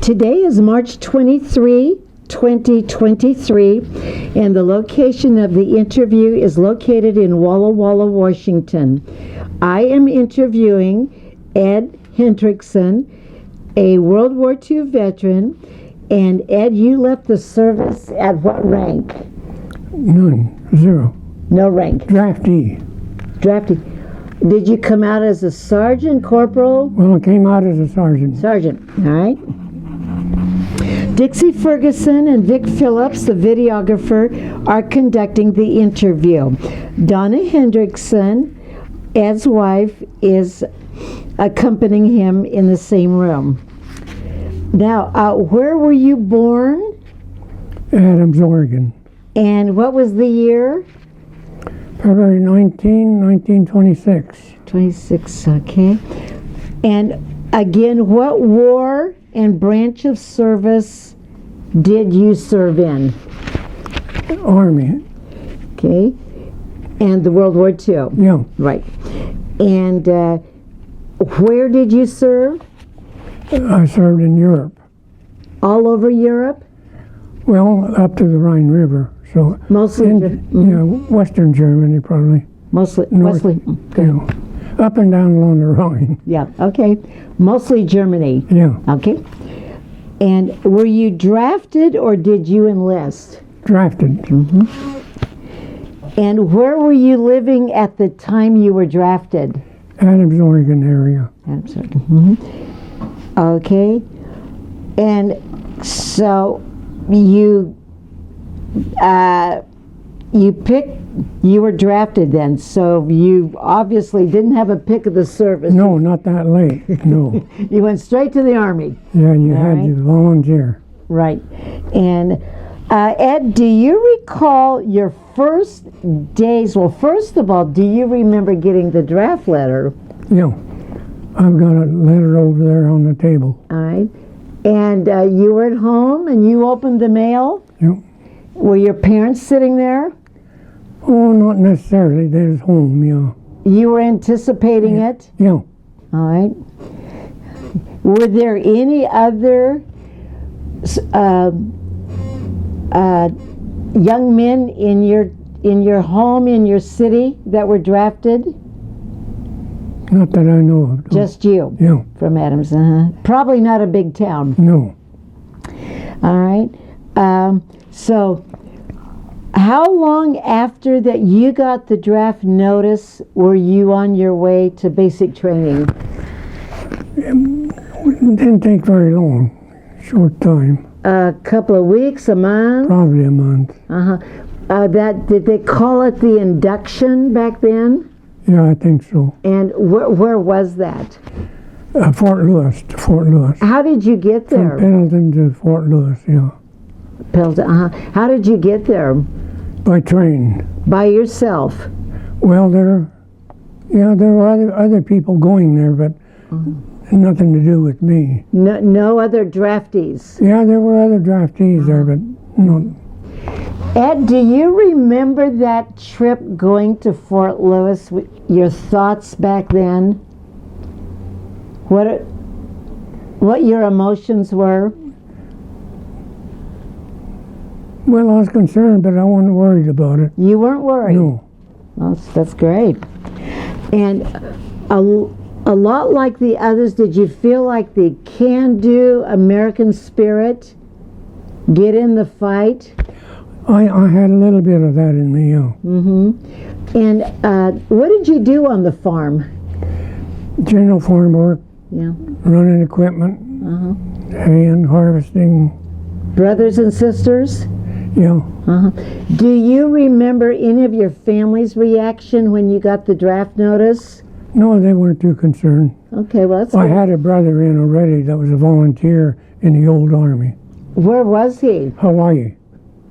Today is March 23, 2023, and the location of the interview is located in Walla Walla, Washington. I am interviewing Ed Hendricksen, a World War II veteran. And Ed, you left the service at what rank? None. Zero. No rank. Draftee. Draftee. Did you come out as a sergeant, corporal? Well, I came out as a sergeant. Sergeant, all right. Dixie Ferguson and Vic Phillips, the videographer, are conducting the interview. Donna Hendricksen, Ed's wife, is accompanying him in the same room. Now, where were you born? Adams, Oregon. And what was the year? February 1926. 26, okay. And again, what war and branch of service did you serve in? Army. Okay. And the World War II? Yeah. Right. And where did you serve? I served in Europe. All over Europe? Well, up to the Rhine River. So Mostly? Yeah, Western Germany probably. Mostly? North, Okay. You know, up and down along the Rhine. Yeah, okay. Mostly Germany? Yeah. Okay. And were you drafted or did you enlist? Drafted. Mm-hmm. And where were you living at the time you were drafted? Adams, Oregon area. Adams, Oregon. Mm-hmm. Okay. And so you were drafted then, so you obviously didn't have a pick of the service. No, not that late. No. You went straight to the Army. Yeah, you had to volunteer. Right. And Ed, do you recall your first days? Well, first of all, do you remember getting the draft letter? Yeah. I've got a letter over there on the table. All right. And you were at home and you opened the mail? Yeah. Were your parents sitting there? Oh, not necessarily. They was home, yeah. You were anticipating it? Yeah. All right. Were there any other young men in your home, in your city, that were drafted? Not that I know of. No. Just you? Yeah. From Adams. Probably not a big town. No. All right. So how long after that you got the draft notice were you on your way to basic training? It didn't take very long. Short time. A couple of weeks, a month? Probably a month. Did they call it the induction back then? Yeah, I think so. And where was that? Fort Lewis, to Fort Lewis. How did you get there? From Pendleton to Fort Lewis, yeah. Pendleton, How did you get there? By train. By yourself? Well, there were other people going there, but nothing to do with me. No other draftees? Yeah, there were other draftees there, but no. Ed, do you remember that trip going to Fort Lewis? Your thoughts back then? What your emotions were? Well, I was concerned, but I wasn't worried about it. You weren't worried? No. Well, that's great. And a lot like the others, did you feel like the can-do American spirit? Get in the fight? I had a little bit of that in me, yeah. Mm-hmm. And what did you do on the farm? General farm work. Yeah. Running equipment. Hay and harvesting. Brothers and sisters? Yeah. Do you remember any of your family's reaction when you got the draft notice? No, they weren't too concerned. Okay, well, that's I good. had a brother in already that was a volunteer in the old Army. Where was he? Hawaii.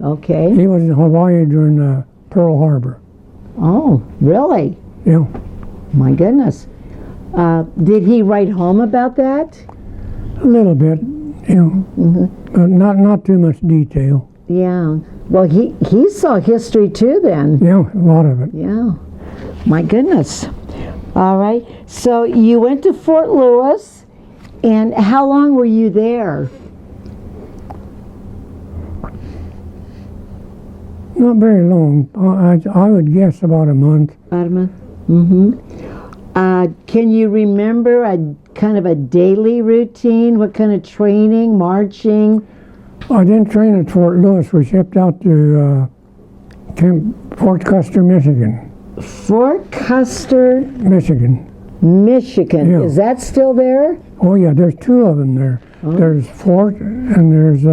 Okay. He was in Hawaii during Pearl Harbor. Oh, really? Yeah. My goodness. Did he write home about that? A little bit, yeah. But not too much detail. Yeah. Well, he saw history too then. Yeah, a lot of it. Yeah. My goodness. All right. So you went to Fort Lewis, and how long were you there? Not very long. I would guess about a month. About a month? Mm-hmm. Can you remember a kind of a daily routine? What kind of training, marching? I didn't train at Fort Lewis. We shipped out to Fort Custer, Michigan. Fort Custer, Michigan. Michigan. Yeah. Is that still there? Oh, yeah, there's two of them there. Oh. There's Fort, and there's,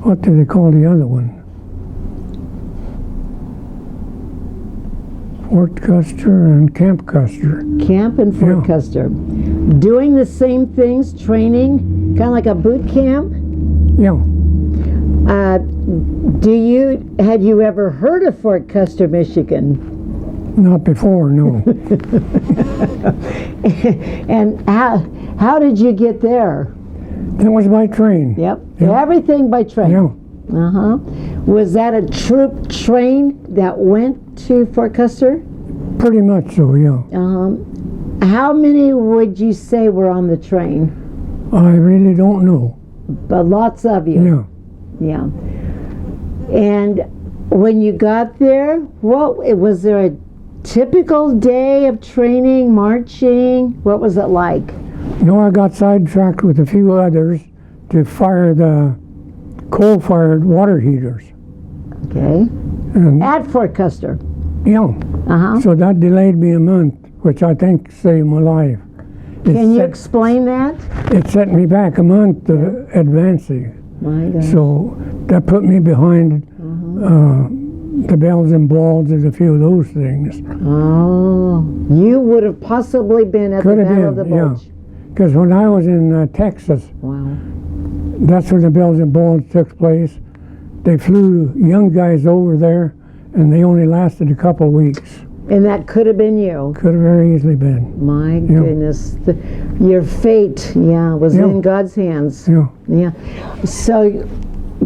what do they call the other one? Fort Custer and Camp Custer. Camp and Fort Yeah. Custer. Doing the same things, training, kind of like a boot camp? Yeah. Had you ever heard of Fort Custer, Michigan? Not before, no. And how did you get there? That was by train. Yep. Yeah. Everything by train. Yeah. Uh-huh. Was that a troop train that went to Fort Custer? Pretty much so, yeah. How many would you say were on the train? I really don't know. But lots of you. Yeah. Yeah. And when you got there, was there a typical day of training, marching? What was it like? No, I got sidetracked with a few others to fire the coal-fired water heaters. Okay. And At Fort Custer. yeah, Uh-huh. so that delayed me a month, which I think saved my life. Can you explain that? It set me back a month of advancing. My God. So that put me behind the Belgian balls and a few of those things. Oh, you would have possibly been at Could the have Battle of the been, yeah. Bulge. Because when I was in Texas, Wow. that's when the Belgian balls took place. They flew young guys over there, and they only lasted a couple weeks. And that could have been you. Could have very easily been. My goodness. Your fate, was Yeah. in God's hands. Yeah. Yeah. So,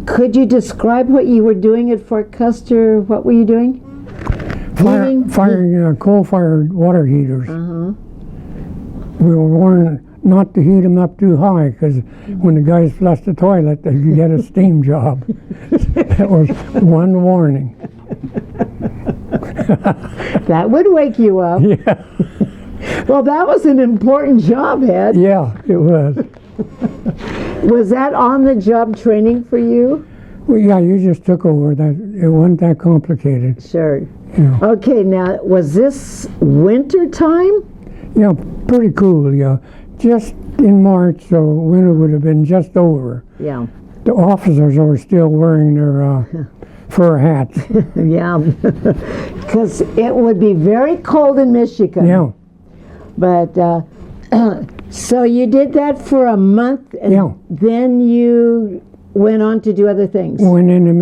could you describe what you were doing at Fort Custer? What were you doing? Firing coal-fired water heaters. Uh-huh. We were warned not to heat them up too high, because when the guys flushed the toilet, they could get a steam job. That was one warning. That would wake you up. Yeah. Well, that was an important job, Ed. Yeah, it was. Was that on-the-job training for you? Well, yeah, you just took over. That it wasn't that complicated. Sure. Yeah. Okay, now, was this winter time? Yeah, pretty cool. Yeah, just in March, so winter would have been just over. Yeah. The officers were still wearing their fur hats. Yeah. Because it would be very cold in Michigan. Yeah. But, so you did that for a month, and Yeah. then you went on to do other things. Went into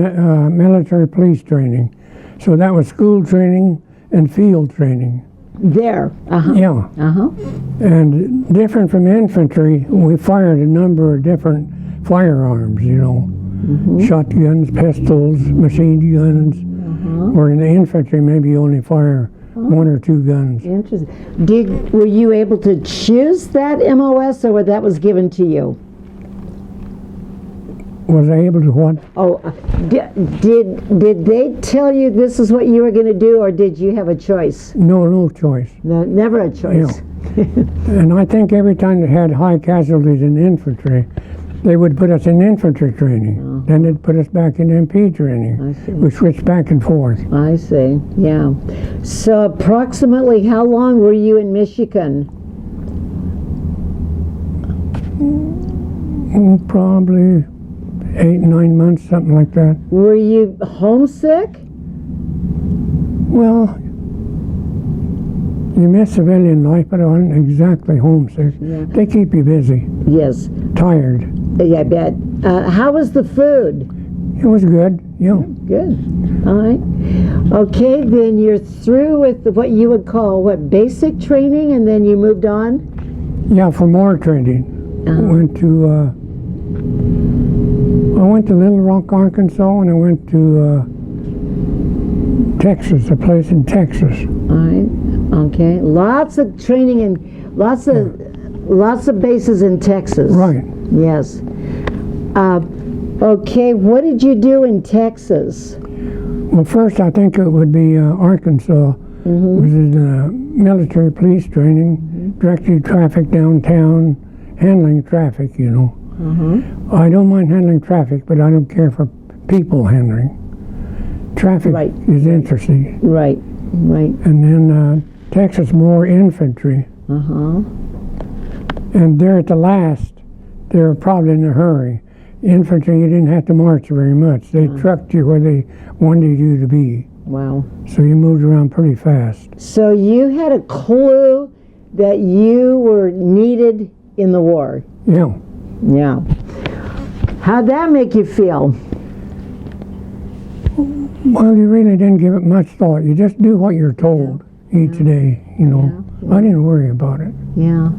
military police training. So that was school training and field training. There. Uh-huh. Yeah. Uh-huh. And different from infantry, we fired a number of different firearms, shotguns, pistols, machine guns. Or in the infantry, maybe you only fire one or two guns. Interesting. Were you able to choose that MOS, or that was given to you? Was I able to what? Oh, did they tell you this is what you were going to do, or did you have a choice? No choice. No, never a choice. And I think every time they had high casualties in infantry, they would put us in infantry training. Then they'd put us back in MP training. I see. We switched back and forth. I see, yeah. So approximately how long were you in Michigan? Probably 8, 9 months, something like that. Were you homesick? Well, you miss civilian life, but I wasn't exactly homesick. Yeah. They keep you busy, Yes. tired. Yeah, I bet. How was the food? It was good, yeah. Good. All right. Okay, then you're through with what you would call, basic training, and then you moved on? Yeah, for more training. I went to Little Rock, Arkansas, and I went to Texas, a place in Texas. All right. Okay. Lots of training and lots of bases in Texas. Right. Yes. Okay. What did you do in Texas? Well, first I think it would be Arkansas, which is military police training, directing traffic downtown, handling traffic, you know. I don't mind handling traffic, but I don't care for people handling. Traffic is interesting. Right. And then Texas, more infantry. And there at the last, they were probably in a hurry. Infantry, you didn't have to march very much. They trucked you where they wanted you to be. Wow. So you moved around pretty fast. So you had a clue that you were needed in the war. Yeah. Yeah. How'd that make you feel? Well, you really didn't give it much thought. You just do what you're told each day, you know. I didn't worry about it. Yeah.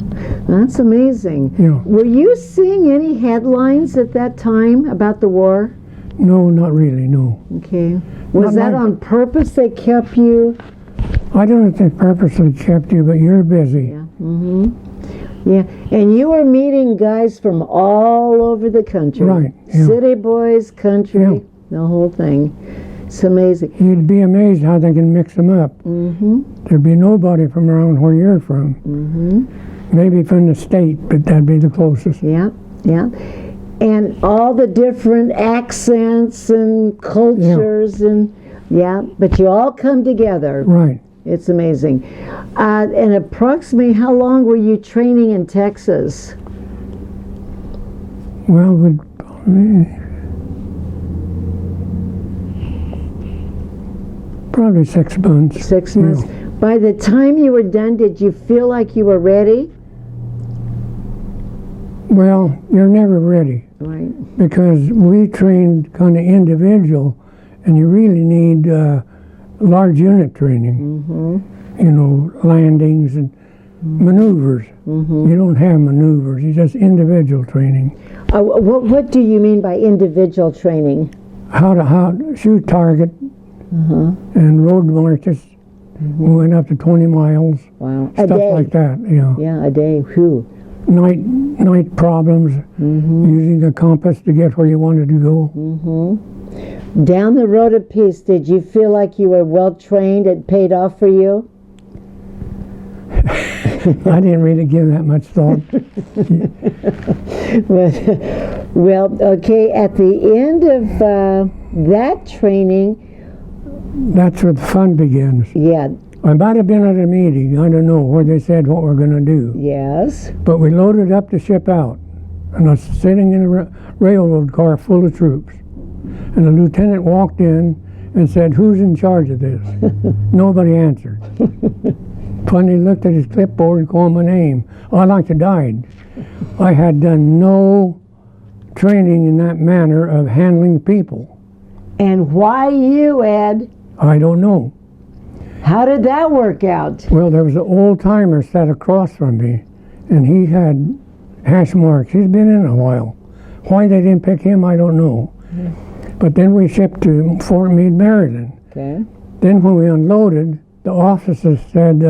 That's amazing. Yeah. Were you seeing any headlines at that time about the war? No, not really, no. Okay. Was Not that like- on purpose they kept you? I don't know if they purposely kept you, but you're busy. Yeah, and you were meeting guys from all over the country. Right, yeah. City boys, country, Yeah. the whole thing. It's amazing. You'd be amazed how they can mix them up. There'd be nobody from around where you're from. Maybe from the state, but that'd be the closest. Yeah. And all the different accents and cultures but you all come together. Right. It's amazing. And approximately how long were you training in Texas? Well, probably 6 months. 6 months. Yeah. By the time you were done, did you feel like you were ready? Well, you're never ready Right. because we trained kind of individual, and you really need large unit training. You know, landings and maneuvers. You don't have maneuvers. You just individual training. What do you mean by individual training? How to shoot target and road marches. We went up to 20 miles. Wow. Stuff A day. like that. Yeah. Yeah, a day. Whew. Night problems. Using a compass to get where you wanted to go. Down the road a piece, did you feel like you were well trained? It paid off for you? I didn't really give that much thought. Well, okay, at the end of that training, That's where the fun begins. yeah, I might have been at a meeting, I don't know, where they said what we're going to do. yes. But we loaded up to ship out, and I was sitting in a railroad car full of troops. And the lieutenant walked in and said, "Who's in charge of this?" Nobody answered. Finally looked at his clipboard and called my name. I like to died. I had done no training in that manner of handling people. And why you, Ed? I don't know. How did that work out? Well, there was an old timer sat across from me, and he had hash marks. He's been in a while. Why they didn't pick him, I don't know. But then we shipped to Fort Meade, Maryland. Okay. Then when we unloaded, the officers said,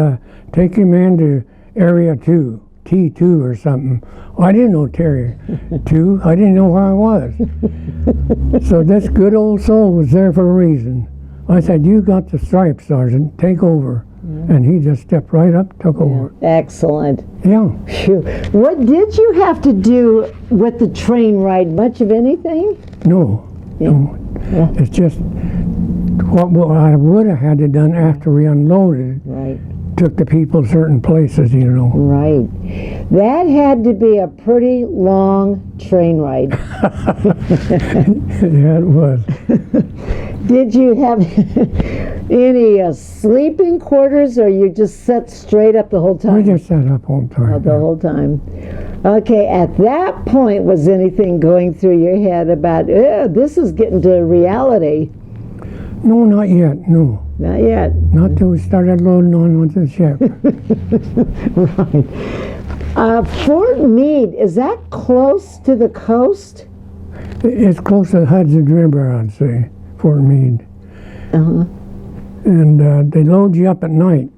"Take your man to Area 2, T2 or something." I didn't know Area 2. I didn't know where I was. So this good old soul was there for a reason. I said, "You got the stripes, Sergeant. Take over." And he just stepped right up, took over. Excellent. Yeah. Phew. What did you have to do with the train ride? Much of anything? No. No. Yeah. It's just what I would have had to done after we unloaded. Right. Took the people certain places, you know. Right. That had to be a pretty long train ride. Yeah, it was. Did you have any sleeping quarters, or you just sat straight up the whole time? We just sat up all the time. The whole time. Okay, at that point, was anything going through your head about, this is getting to reality? No, not yet, no. Not yet. Not till we started loading on with the ship. Right. Fort Meade, is that close to the coast? It's close to the Hudson River, I'd say, Fort Meade. And they load you up at night.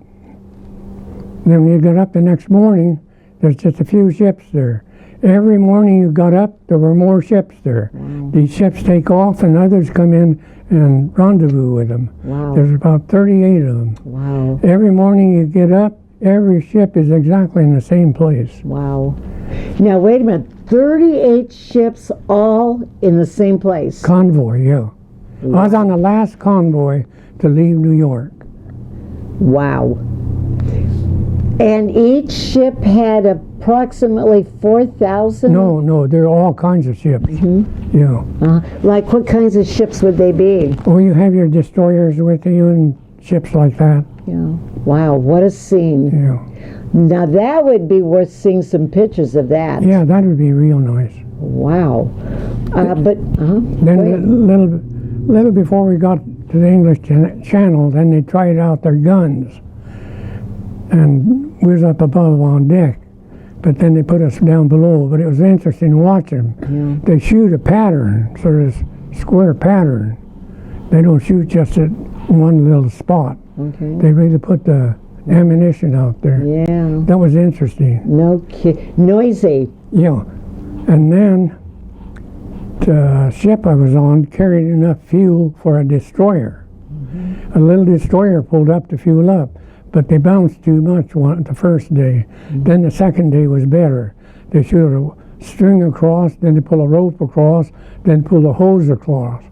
Then when you get up the next morning, there's just a few ships there. Every morning you got up, there were more ships there. Wow. These ships take off and others come in and rendezvous with them. Wow. There's about 38 of them. Wow. Every morning you get up, every ship is exactly in the same place. Wow. Now, wait a minute. 38 ships all in the same place. Convoy, yeah. I was on the last convoy to leave New York. Wow. And each ship had approximately 4,000? No, there are all kinds of ships. Yeah. Like what kinds of ships would they be? Well, you have your destroyers with you and ships like that. Yeah. Wow, what a scene. Yeah. Now that would be worth seeing some pictures of that. Yeah, that would be real nice. Wow. Then little before we got to the English Channel, then they tried out their guns. And we was up above on deck. But then they put us down below. But it was interesting watching them. Yeah. They shoot a pattern, sort of square pattern. They don't shoot just at one little spot. Okay. They really put the ammunition out there. Yeah. That was interesting. No noisy. Yeah. And then the ship I was on carried enough fuel for a destroyer. A little destroyer pulled up to fuel up, but they bounced too much the first day. Then the second day was better. They shoot a string across, then they pull a rope across, then pull a hose across.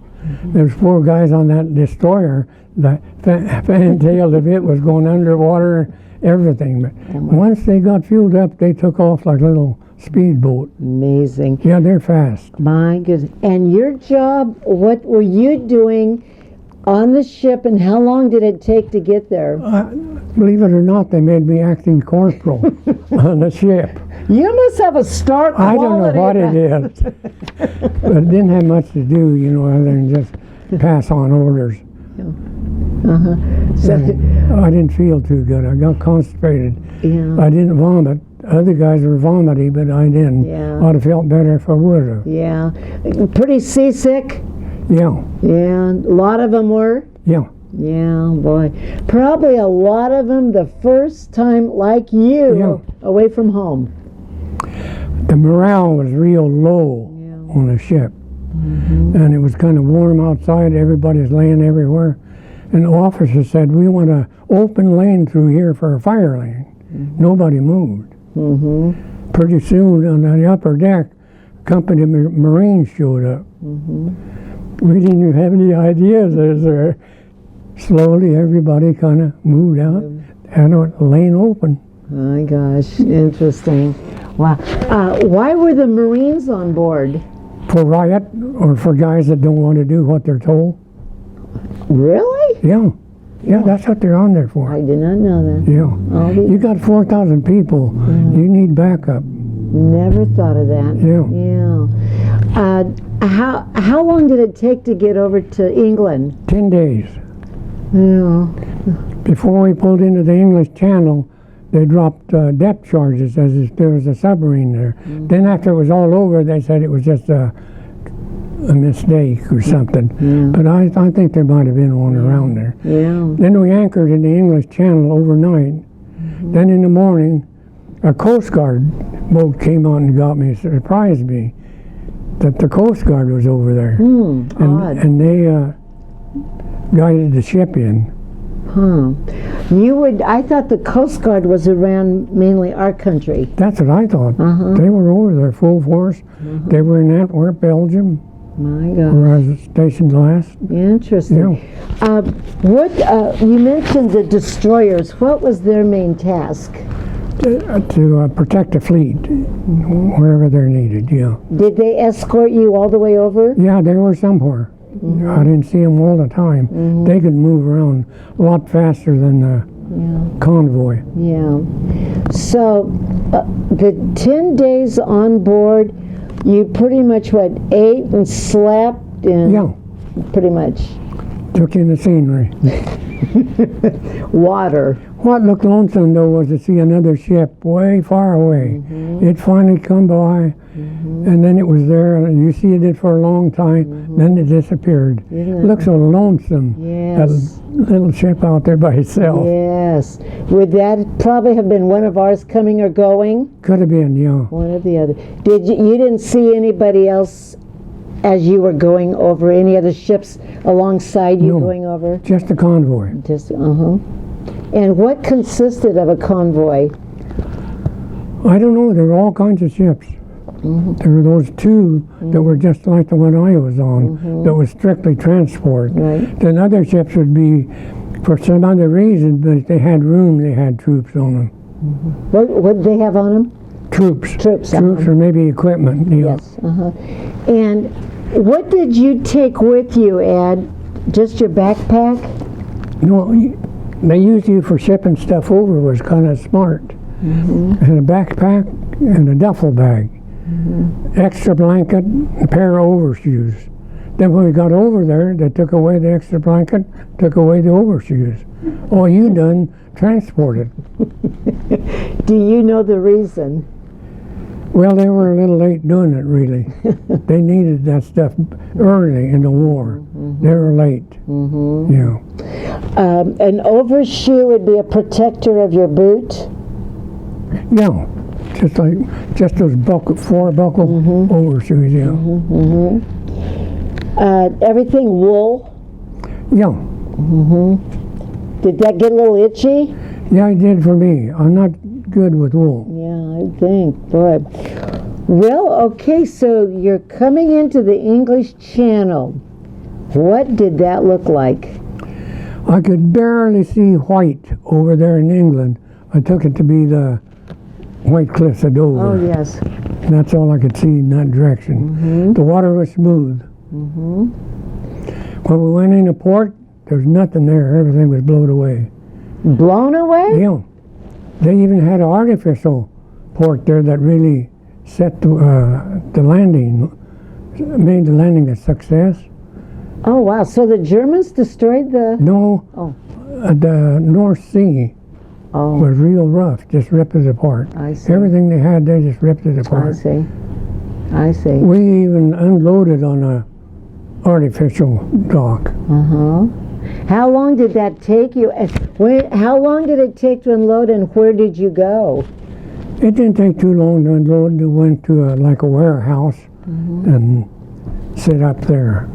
There's 4 guys on that destroyer. The fantail of it was going underwater, everything. But once they got fueled up, they took off like a little speedboat. Amazing. Yeah, they're fast. My goodness. And your job, what were you doing on the ship, and how long did it take to get there? Believe it or not, they made me acting corporal on the ship. You must have a stark I quality. don't know what it is. But it didn't have much to do, other than just pass on orders. So, I didn't feel too good. I got constipated. yeah. I didn't vomit. Other guys were vomity, but I didn't. Yeah. I'd have felt better if I would have. Yeah. Pretty seasick? Yeah, Yeah. A lot of them were? yeah. Yeah, boy. Probably a lot of them the first time, like you, away from home. The morale was real low on the ship. And it was kind of warm outside. Everybody's laying everywhere. And the officer said, we want an open lane through here for a fire lane. Nobody moved. Pretty soon on the upper deck, company of Marines showed up. We didn't even have any ideas that there. Slowly everybody kind of moved out, had a lane open. My gosh, interesting. Wow. Why were the Marines on board? For riot, or for guys that don't want to do what they're told. Really? Yeah, that's what they're on there for. I did not know that. Yeah. You got 4,000 people. You need backup. Never thought of that. Yeah. How long did it take to get over to England? 10 days. Yeah. Before we pulled into the English Channel, they dropped depth charges as if there was a submarine there. Then after it was all over, they said it was just a mistake or something. But I think there might have been one around there. Yeah. Then we anchored in the English Channel overnight. Then in the morning, a Coast Guard boat came out and got me, surprised me that the Coast Guard was over there. Odd. And they guided the ship in. I thought the Coast Guard was around mainly our country. That's what I thought. They were over there full force. They were in Antwerp, Belgium, My where I gosh. was stationed last. Interesting. You mentioned the destroyers. What was their main task? To protect the fleet wherever they're needed, Did they escort you all the way over? Yeah, they were somewhere. I didn't see them all the time. They could move around a lot faster than the convoy. Yeah. So the 10 days on board, you pretty much, ate and slept and pretty much. Took in the scenery. Water. What looked lonesome, though, was to see another ship way far away. It finally come by, and then it was there, and you see it for a long time, then it disappeared. Looked so lonesome, Yes. that little ship out there by itself. Yes. Would that probably have been one of ours coming or going? Could have been, yeah. One or the other. You didn't see anybody else as you were going over, any other ships alongside you No. going over? Just a convoy. Just, And what consisted of a convoy? I don't know, there were all kinds of ships. There were those two that were just like the one I was on, that was strictly transport. Right. Then other ships would be for some other reason, but if they had room, they had troops on them. What did they have on them? Troops. Troops, Or maybe equipment. Yeah. Yes. And what did you take with you, Ed? Just your backpack? No, they used you for shipping stuff over, was kind of smart. And a backpack and a duffel bag. Extra blanket, a pair of overshoes. Then when we got over there, they took away the extra blanket, took away the overshoes. All you done, transported. Do you know the reason? Well, they were a little late doing it, really. They needed that stuff early in the war. They were late. Yeah. An overshoe would be a protector of your boot? Yeah. Just those four buckle overshoes, yeah. Everything wool? Yeah. Did that get a little itchy? Yeah, it did for me. I'm not good with wool. Yeah, I think, boy. Well, okay, so you're coming into the English Channel. What did that look like? I could barely see white over there in England. I took it to be the White Cliffs of Dover. Oh, yes. And that's all I could see in that direction. The water was smooth. When we went into port, there was nothing there. Everything was blown away. Blown away? Yeah. They even had an artificial port there that really set the landing, made the landing a success. Oh, wow. So the Germans destroyed the... No, the North Sea Oh, was real rough, just ripped it apart. I see. Everything they had, they just ripped it I apart. see. I see. We even unloaded on a artificial dock. How long did that take you? How long did it take to unload, and where did you go? It didn't take too long to unload. We went to like a warehouse and sit up there.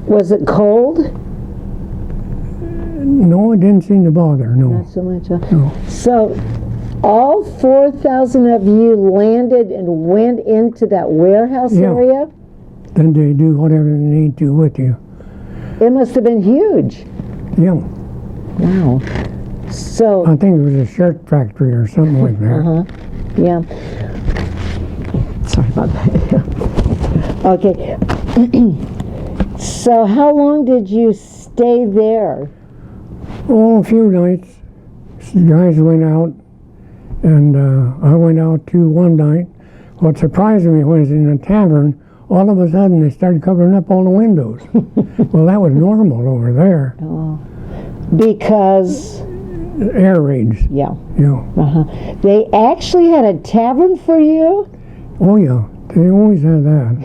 Was it cold? No, it didn't seem to bother, no. Not so much. No. So, all 4,000 of you landed and went into that warehouse Yeah. area? Then they do whatever they need to with you. It must have been huge. Yeah, Wow. So, I think it was a shirt factory or something like that. yeah. Sorry about that. Okay. So, how long did you stay there? Oh, a few nights. The guys went out, and I went out too one night. What surprised me was in the tavern, all of a sudden they started covering up all the windows. Well, that was normal over there. Because, Air raids, yeah. yeah. They actually had a tavern for you? Oh, yeah. They always had that.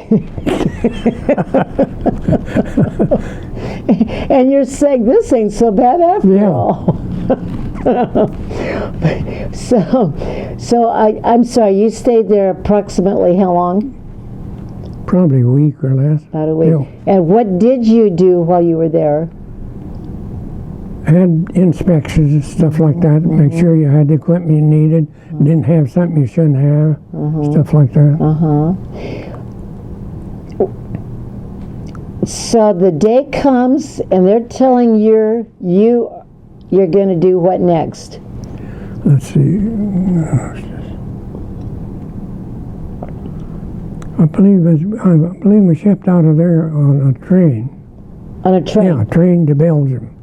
And you're saying this ain't so bad after Yeah. all. So I'm sorry, you stayed there approximately how long? Probably a week or less. About a week. Yeah. And what did you do while you were there? Had inspections and stuff like that. Make sure you had the equipment you needed. Didn't have something you shouldn't have. Stuff like that. So the day comes and they're telling you're going to do what next? Let's see. I believe we shipped out of there on a train. On a train? Yeah, a train to Belgium.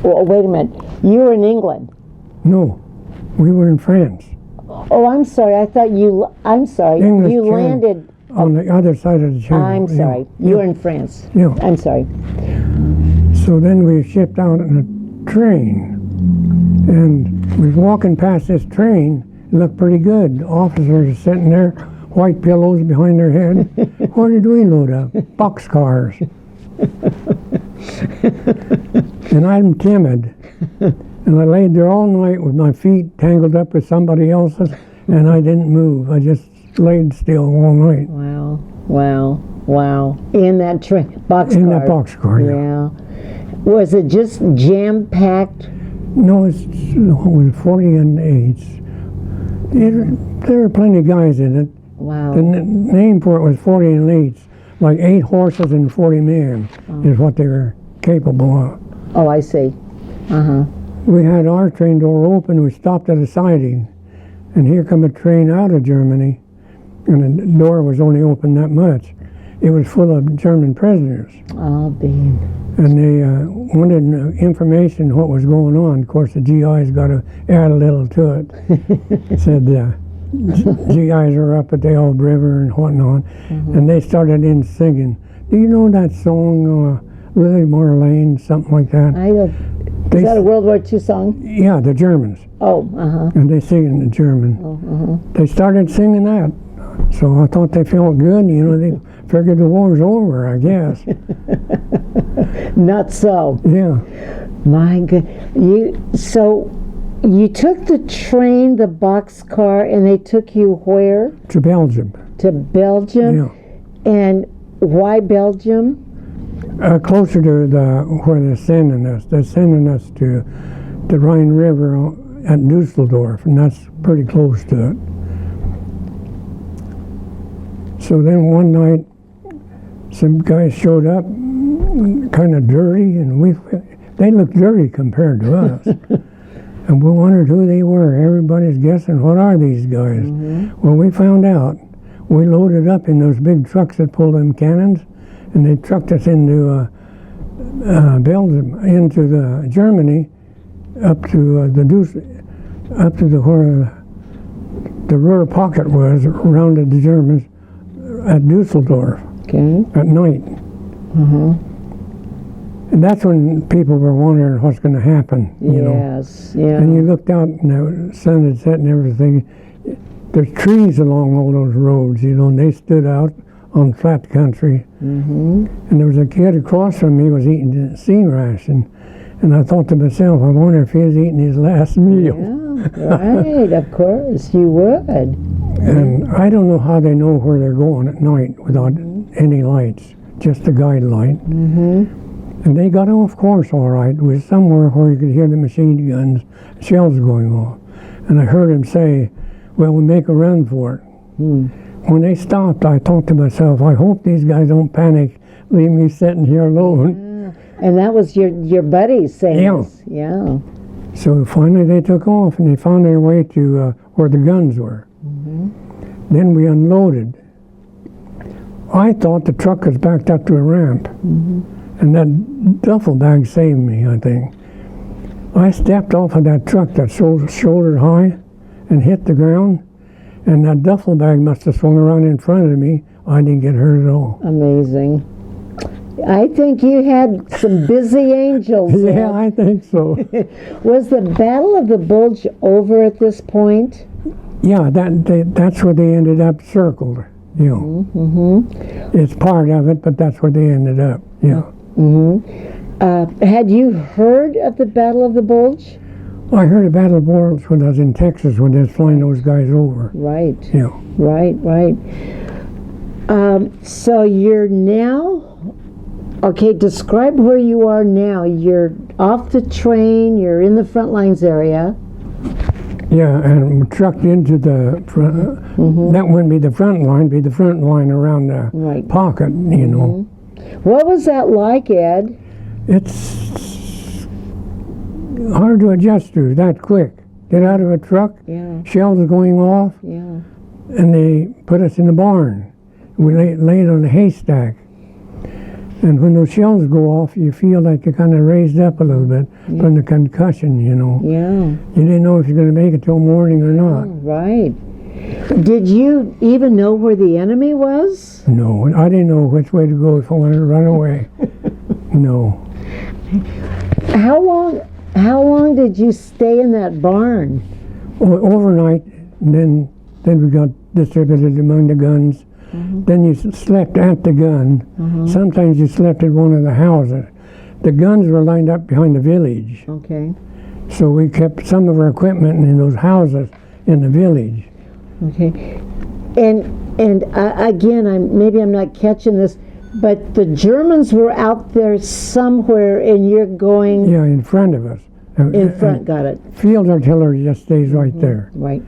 Oh, wait a minute. You were in England. No, we were in France. Oh, I'm sorry. I'm sorry. English You Channel. landed. On the other side of the channel. I'm sorry. Yeah. You were in France. Yeah. I'm sorry. So then we shipped out in a train, and we was walking past this train. It looked pretty good. Officers are sitting there, white pillows behind their head. Where did we load up? Boxcars. And I'm timid. And I laid there all night with my feet tangled up with somebody else's, and I didn't move. I just laid still all night. Wow, wow, wow. In that boxcar? In that boxcar, yeah. Was it just jam-packed? No, it was 40 and 8s. There were plenty of guys in it. Wow. The name for it was 40 and 8s. Like 8 horses and 40 men is what they were capable of. Oh, I see. Uh-huh. We had our train door open. We stopped at a siding. And here come a train out of Germany. And the door was only open that much. It was full of German prisoners. Oh, Bean. And they wanted information what was going on. Of course, the GIs got to add a little to it. Said GIs are up at the Elbe River and whatnot. And they started in singing. Do you know that song, Lily Marlene, something like that? I don't. Is that a World War II song? Yeah, the Germans. Oh, uh-huh. And they sing in the German. Oh, They started singing that. So I thought they felt good. You know, they figured the war's over, I guess. Not so. Yeah. My God. So you took the train, the boxcar, and they took you where? To Belgium. To Belgium? Yeah. And why Belgium? Closer to where they're sending us. They're sending us to the Rhine River at Düsseldorf, and that's pretty close to it. So then one night, some guys showed up, kind of dirty, and they looked dirty compared to us. And we wondered who they were. Everybody's guessing, what are these guys? Well, we found out. We loaded up in those big trucks that pulled them cannons, and they trucked us into Belgium, into Germany, up to where the Ruhr pocket was, around the Germans, at Düsseldorf. Okay. At night. And that's when people were wondering what's going to happen, you know. Yes, yeah. And you looked out and the sun had set and everything. There's trees along all those roads, you know, and they stood out on flat country. And there was a kid across from me was eating a sea ration. And I thought to myself, I wonder if he was eating his last meal. Yeah, right, of course, you would. And I don't know how they know where they're going at night without any lights, just a guide light. And they got off course all right. It was somewhere where you could hear the machine guns, shells going off. And I heard him say, well, we'll make a run for it. When they stopped, I thought to myself, I hope these guys don't panic, leave me sitting here alone. And that was your buddies saying this. Yeah. So finally they took off and they found their way to where the guns were. Then we unloaded. I thought the truck was backed up to a ramp. And that duffel bag saved me, I think. I stepped off of that truck that's shoulder high and hit the ground. And that duffel bag must have swung around in front of me. I didn't get hurt at all. Amazing. I think you had some busy angels. Yeah, I think so. Was the Battle of the Bulge over at this point? Yeah, that's where they ended up circled. You know. It's part of it, but that's where they ended up. Yeah. Had you heard of the Battle of the Bulge? I heard of Battle of the Bulge when I was in Texas when they was flying those guys over. Right. Yeah. Right. So you're now. Okay, describe where you are now. You're off the train, you're in the front lines area. Yeah, and we're trucked into the front. That wouldn't be the front line, be the front line around the pocket, you know. What was that like, Ed? It's hard to adjust to that quick. Get out of a truck, shells going off, and they put us in the barn. We laid on a haystack. And when those shells go off, you feel like you're kind of raised up a little bit from the concussion, you know. Yeah. You didn't know if you're going to make it till morning or not. Right. Did you even know where the enemy was? No, I didn't know which way to go if I wanted to run away. No. How long did you stay in that barn? Overnight, then we got distributed among the guns. Then you slept at the gun. Sometimes you slept at one of the houses. The guns were lined up behind the village. Okay. So we kept some of our equipment in those houses in the village. Okay. And again, maybe I'm not catching this, but the Germans were out there somewhere, and you're going Yeah, in front of us. in front. Got it. Field artillery just stays right there. Right.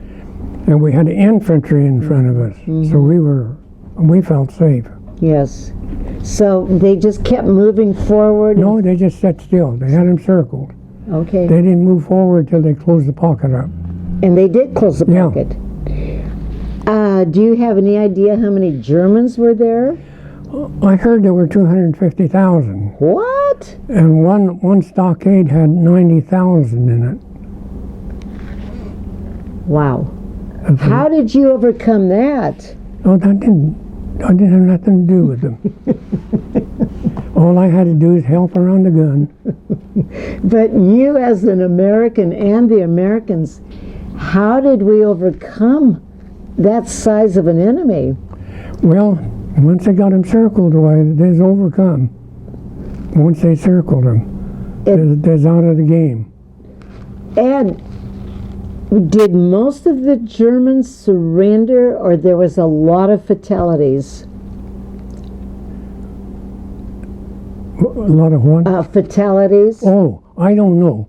And we had infantry in front of us. So we felt safe. Yes. So they just kept moving forward? No, they just sat still. They had them circled. Okay. They didn't move forward till they closed the pocket up. And they did close the Yeah. pocket. Do you have any idea how many Germans were there? I heard there were 250,000. What? And one stockade had 90,000 in it. Wow. How did you overcome that? Oh, I didn't have nothing to do with them. All I had to do is help around the gun. But you as an American and the Americans, how did we overcome that size of an enemy? Well, once they got them circled, why, they's overcome. Once they circled them, they's out of the game. And did most of the Germans surrender, or there was a lot of fatalities? A lot of what? Fatalities? Oh, I don't know.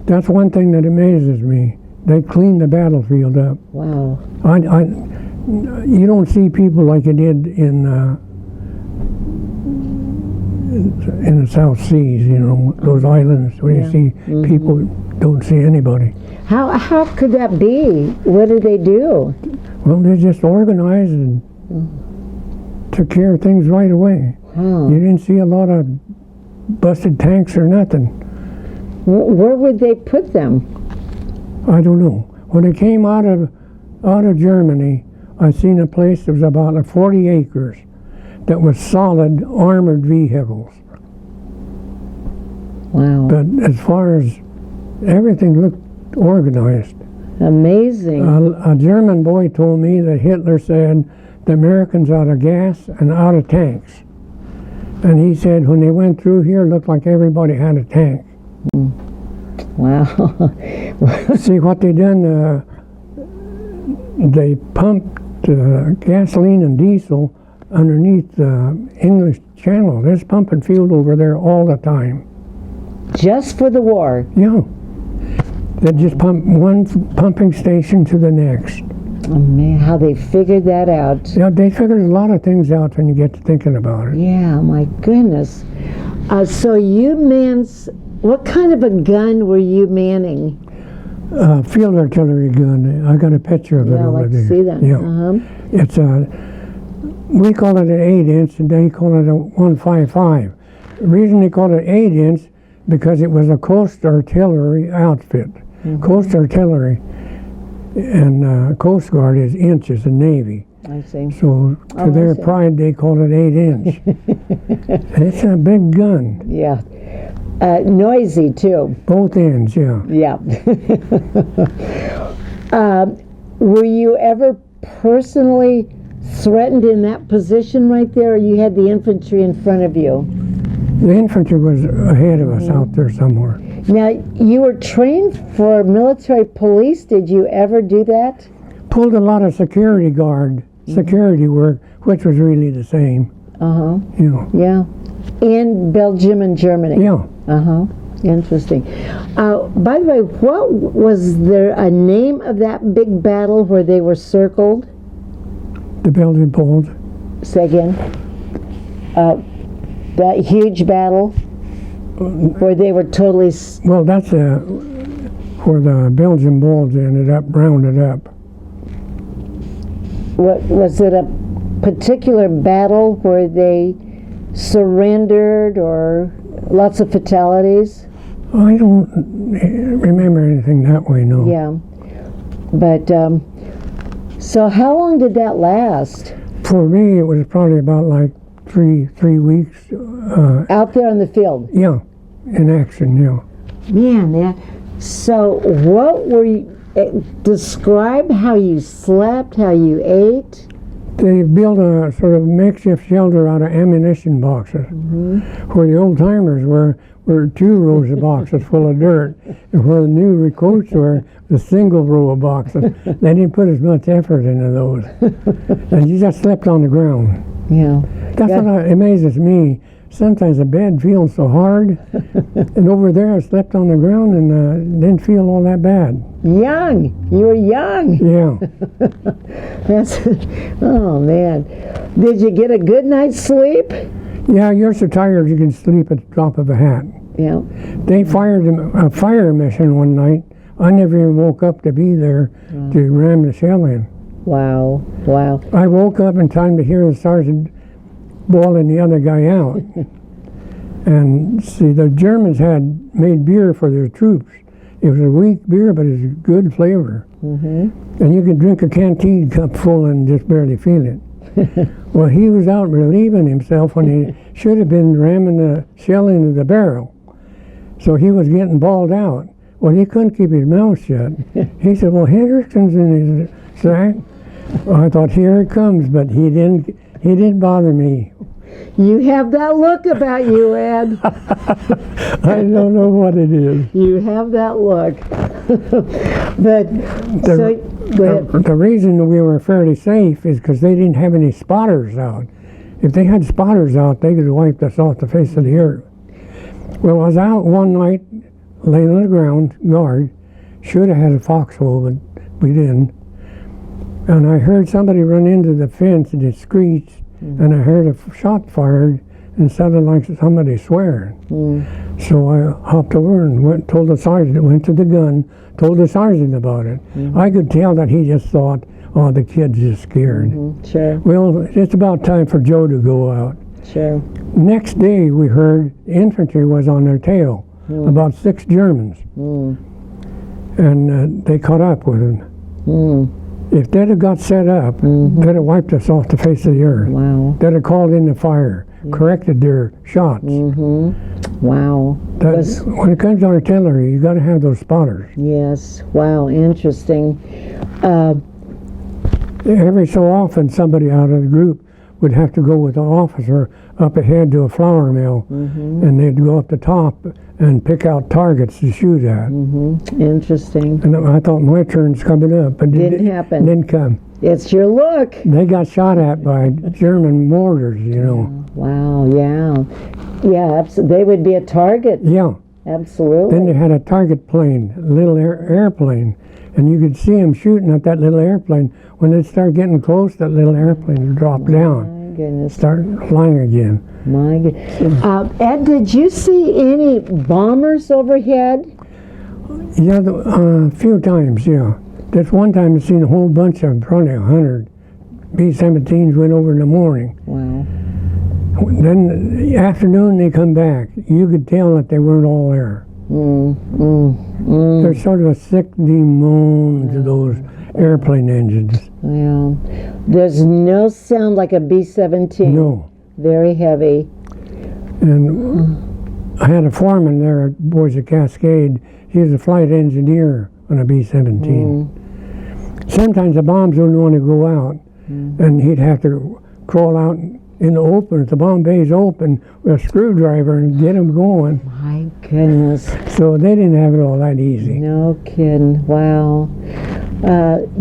That's one thing that amazes me. They cleaned the battlefield up. Wow. You don't see people like you did in the South Seas, you know, those islands where you see people, don't see anybody. How could that be? What did they do? Well, they just organized and took care of things right away. Wow. You didn't see a lot of busted tanks or nothing. Where would they put them? I don't know. When they came out of Germany, I seen a place that was about 40 acres that was solid armored vehicles. Wow. But as far as everything looked organized. Amazing. A German boy told me that Hitler said the Americans out of gas and out of tanks. And he said when they went through here, it looked like everybody had a tank. Wow. See what they done? They pumped gasoline and diesel underneath the English Channel. There's pumping fuel over there all the time. Just for the war? Yeah. They just pump one pumping station to the next. Oh man, how they figured that out. Yeah, they figured a lot of things out when you get to thinking about it. Yeah, my goodness. So you what kind of a gun were you manning? Field artillery gun. I got a picture of it Yeah, I'd over like there. to see that. Yeah. It's we call it an 8-inch, and they call it a 155. The reason they call it 8-inch because it was a Coast Artillery outfit. Coast Artillery and Coast Guard is inches in Navy. I see. So to their pride, they call it 8-inch. It's a big gun. Yeah. Noisy too. Both ends, yeah. Yeah. Were you ever personally threatened in that position right there, or you had the infantry in front of you? The infantry was ahead of us out there somewhere. Now, you were trained for military police. Did you ever do that? Pulled a lot of security work, which was really the same. Uh-huh. You know. Yeah. In Belgium and Germany. Yeah. Uh-huh. Interesting. By the way, what was there a name of that big battle where they were circled? The Belgian pulled. Say again. That huge battle where they were totally... Well, that's where the Belgian Bulls ended up, rounded up. What was it, a particular battle where they surrendered or lots of fatalities? I don't remember anything that way, no. Yeah. But, so how long did that last? For me, it was probably about like three weeks. Out there on the field? Yeah. in action, yeah. Man, so what were you, describe how you slept, how you ate. They built a sort of makeshift shelter out of ammunition boxes, where the old timers were 2 rows of boxes full of dirt, and where the new recruits were the single row of boxes. They didn't put as much effort into those, and you just slept on the ground. Yeah, That's what amazes me. Sometimes the bed feels so hard, and over there I slept on the ground and didn't feel all that bad. Young, you were young. Yeah. That's, oh man. Did you get a good night's sleep? Yeah, you're so tired you can sleep at the drop of a hat. Yeah. They fired a fire mission one night. I never even woke up to be there to ram the shell in. Wow, wow. I woke up in time to hear the sergeant bawling the other guy out. And see, the Germans had made beer for their troops. It was a weak beer, but it was good flavor. And you could drink a canteen cup full and just barely feel it. Well, he was out relieving himself when he should have been ramming the shell into the barrel. So he was getting bawled out. Well, he couldn't keep his mouth shut. He said, well, Hendricksen's in his sack. Well, I thought, here it comes, but he didn't bother me. You have that look about you, Ed. I don't know what it is. You have that look. But, The reason we were fairly safe is because they didn't have any spotters out. If they had spotters out, they could have wiped us off the face of the earth. Well, I was out one night, laying on the ground, guard. Should have had a foxhole, but we didn't. And I heard somebody run into the fence and it screeched, and I heard a shot fired and sounded like somebody swearing. So I hopped over and told the sergeant, went to the gun, told the sergeant about it. I could tell that he just thought, oh, the kid's just scared. Sure. Well, it's about time for Joe to go out. Sure. Next day, we heard infantry was on their tail, about 6 Germans. And they caught up with them. If they'd have got set up, they'd have wiped us off the face of the earth. Wow. They'd have called in the fire, corrected their shots. Wow. When it comes to artillery, you got to have those spotters. Yes. Wow. Interesting. Every so often, somebody out of the group would have to go with an officer up ahead to a flour mill, and they'd go up the top and pick out targets to shoot at. Interesting. And I thought my turn's coming up, but Didn't happen. Didn't come. It's your look. They got shot at by German mortars, you know. Wow. Yeah. Yeah. They would be a target. Yeah. Absolutely. Then they had a target plane, a little airplane, and you could see them shooting at that little airplane. When they start getting close, that little airplane would drop down. My goodness. Start flying again. My goodness. Ed, did you see any bombers overhead? Yeah, a few times, yeah. This one time I seen a whole bunch of them, probably 100 B-17s went over in the morning. Wow. Then the afternoon they come back. You could tell that they weren't all there. There's sort of a sickening moan to those airplane engines. Yeah. There's no sound like a B-17. No. Very heavy. And I had a foreman there at Boise Cascade. He was a flight engineer on a B-17. Sometimes the bombs wouldn't want to go out, and he'd have to crawl out in the open, if the bomb bay's open, with a screwdriver and get them going. My goodness. So they didn't have it all that easy. No kidding. Wow.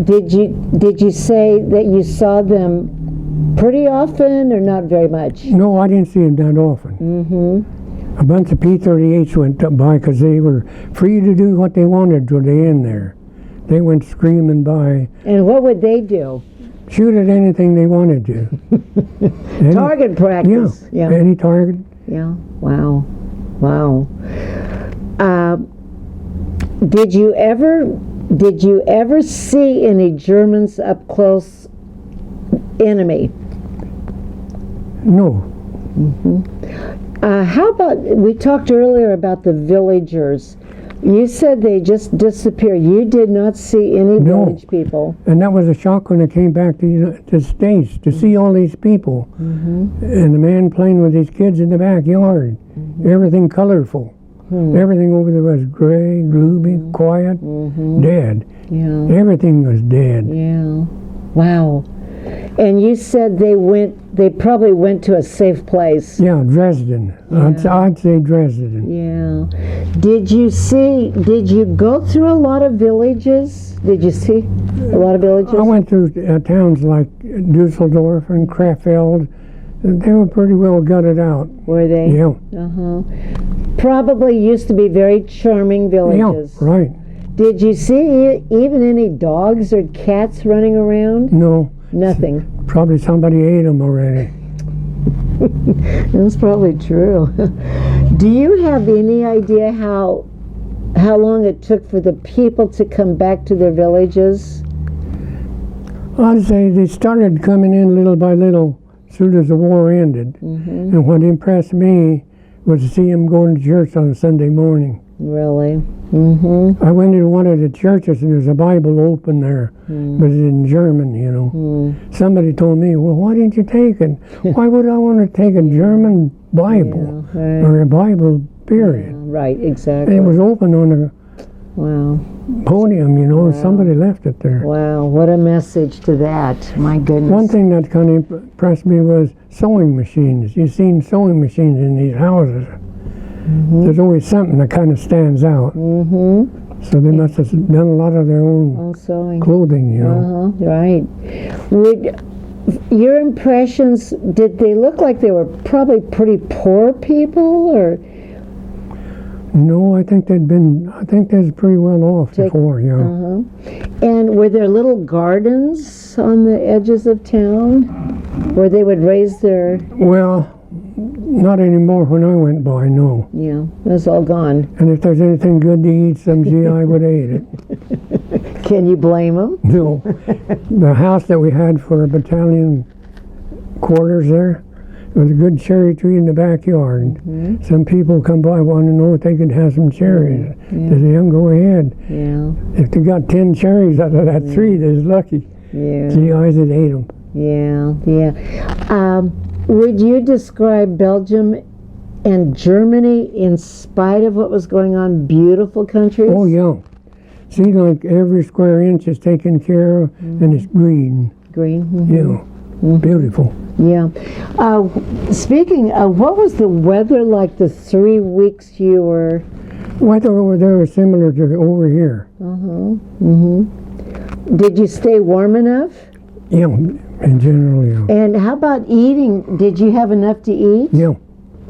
Did you say that you saw them pretty often or not very much? No, I didn't see them that often. A bunch of P-38s went by because they were free to do what they wanted till they in there. They went screaming by. And what would they do? Shoot at anything they wanted to. Target practice. Yeah, any target. Yeah. Wow. Wow. Did you ever see any Germans up close? Enemy. No. How about, we talked earlier about the villagers. You said they just disappeared. You did not see any village people. And that was a shock when I came back to the States to see all these people. And the man playing with his kids in the backyard. Everything colorful. Everything over there was gray, gloomy, quiet, dead. Yeah. Everything was dead. Yeah. Wow. And you said they probably went to a safe place. Yeah, Dresden. I'd say Dresden. Yeah. Did you go through a lot of villages? Did you see a lot of villages? I went through towns like Düsseldorf and Krefeld. They were pretty well gutted out. Were they? Yeah. Uh-huh. Probably used to be very charming villages. Yeah, right. Did you see even any dogs or cats running around? No. Nothing. Probably somebody ate them already. That's probably true. Do you have any idea how long it took for the people to come back to their villages? I'd say they started coming in little by little as soon as the war ended. And what impressed me was to see them going to church on a Sunday morning. Really? I went into one of the churches and there's a Bible open there, but it's in German, you know. Somebody told me, well, why didn't you take it? Why would I want to take a German Bible or a Bible, period? Right, exactly. And it was open on a podium, you know. Somebody left it there. Wow, what a message to that. My goodness. One thing that kind of impressed me was sewing machines. You've seen sewing machines in these houses. There's always something that kind of stands out. So they must have done a lot of their own sewing clothing, you know. Right. Would your impressions, did they look like they were probably pretty poor people, or? No, I think they was pretty well off before, yeah. And were there little gardens on the edges of town where they would raise their... Well, not anymore when I went by, no. Yeah, that's all gone. And if there's anything good to eat, some GI would eat it. Can you blame them? No. The house that we had for a battalion quarters there, there was a good cherry tree in the backyard. Some people come by wanting to know if they could have some cherries. They say, go ahead. Yeah. If they got 10 cherries out of that tree, they're lucky. Yeah. GIs that ate them. Yeah. Would you describe Belgium and Germany, in spite of what was going on, beautiful countries? Oh, yeah. See, like every square inch is taken care of, and it's green. Green? Yeah. Beautiful. Yeah. Speaking of, what was the weather like the 3 weeks you were... Weather over there was similar to over here. Did you stay warm enough? Yeah, in general, yeah. And how about eating? Did you have enough to eat? Yeah.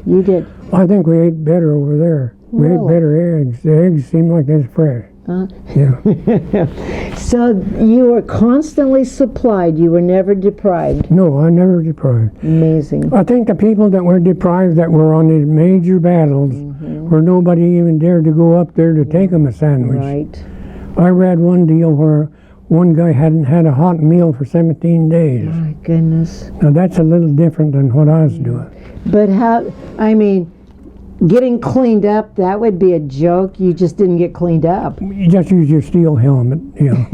You did? I think we ate better over there. We ate better eggs. The eggs seemed like they was fresh. Yeah. So you were constantly supplied. You were never deprived. No, I never deprived. Amazing. I think the people that were deprived that were on these major battles where nobody even dared to go up there to take them a sandwich. Right. I read one deal where one guy hadn't had a hot meal for 17 days. My goodness. Now that's a little different than what I was doing. But getting cleaned up, that would be a joke. You just didn't get cleaned up. You just use your steel helmet, yeah.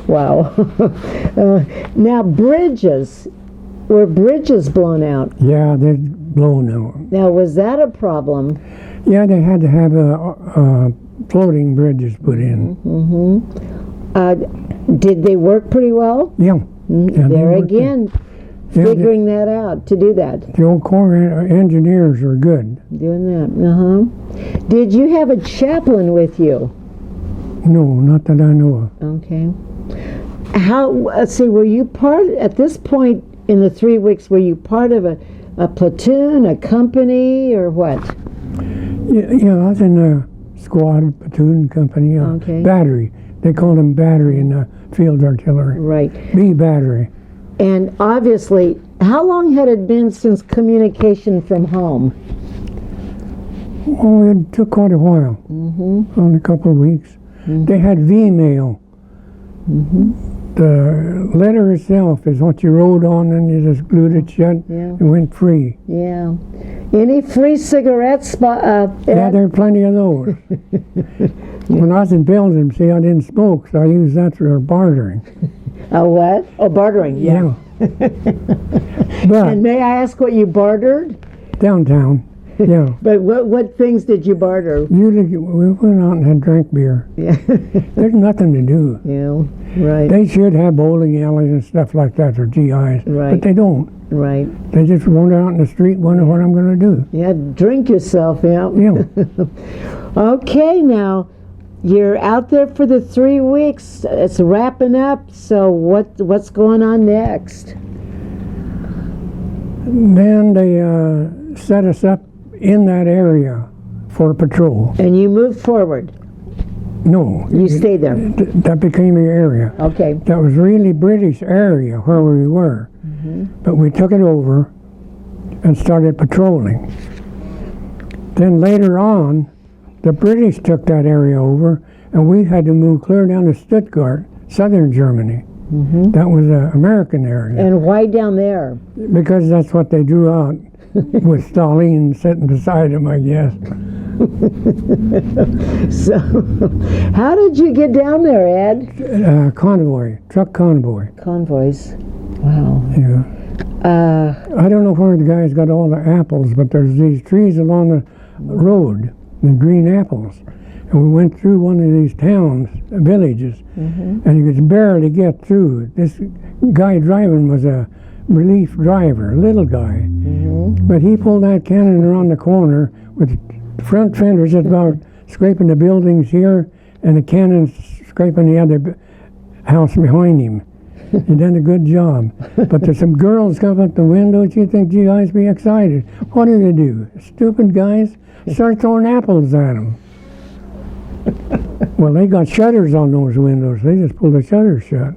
Wow. Now bridges. Were bridges blown out? Yeah, they're blown out. Now, was that a problem? Yeah, they had to have floating bridges put in. Did they work pretty well? Yeah. Yeah, there again, figuring that out, to do that. The old Corps engineers are good. Doing that, Did you have a chaplain with you? No, not that I know of. Okay. Let's see, were you at this point in the 3 weeks, were you part of a platoon, a company, or what? Yeah, I was in a squad, platoon, company, battery. They called them battery in the field artillery. Right. B battery. And obviously, how long had it been since communication from home? Oh, it took quite a while. Only a couple of weeks. They had V-mail. The letter itself is what you wrote on, and you just glued it shut. It went free. Yeah. Any free cigarettes? Yeah, there are plenty of those. When I was in Belgium, see, I didn't smoke, so I used that for bartering. What? Oh, bartering. Yeah. But And may I ask what you bartered? downtown, yeah. But what things did you barter? Usually we went out and had drank beer. Yeah. There's nothing to do. Yeah, right. They should have bowling alleys and stuff like that for GIs, Right. but they don't. Right. They just wander out in the street, wonder what I'm going to do. Yeah, drink yourself, yeah. Yeah. Okay, now, you're out there for the 3 weeks. It's wrapping up, so what's going on next? Then they set us up in that area for patrol. And you move forward. No. You stay there. That became the area. Okay. That was really British area where we were. But we took it over and started patrolling. Then later on, the British took that area over, and we had to move clear down to Stuttgart, southern Germany. That was an American area. And why down there? Because that's what they drew out with Stalin sitting beside him, I guess. So, how did you get down there, Ed? Convoy, truck convoy. Convoys. Wow. Yeah. I don't know where the guys got all the apples, but there's these trees along the road, the green apples. And we went through one of these towns, villages, and you could barely get through. This guy driving was a relief driver, a little guy. But he pulled that cannon around the corner with the front fenders just about scraping the buildings here, and the cannon scraping the other house behind him. He done a good job. But there's some girls come up the windows, you think GIs be excited. What do they do? Stupid guys start throwing apples at them. Well, they got shutters on those windows. They just pulled the shutters shut.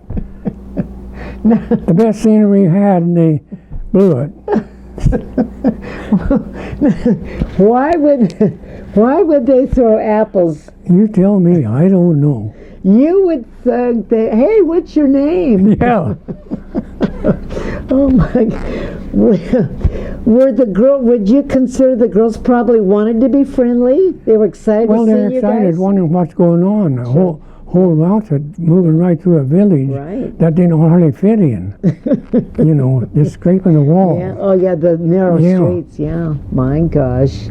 The best scenery we had, and they blew it. Why would they throw apples? You tell me, I don't know. You would think that, hey, what's your name? Yeah. Oh my! Would you consider the girls probably wanted to be friendly? They were excited Well, to see they're you excited, guys? wondering what's going on. The whole outfit moving right through a village Right. that they don't hardly fit in. You know, just scraping the wall. Yeah. Oh yeah, the narrow Yeah. streets. Yeah. My gosh.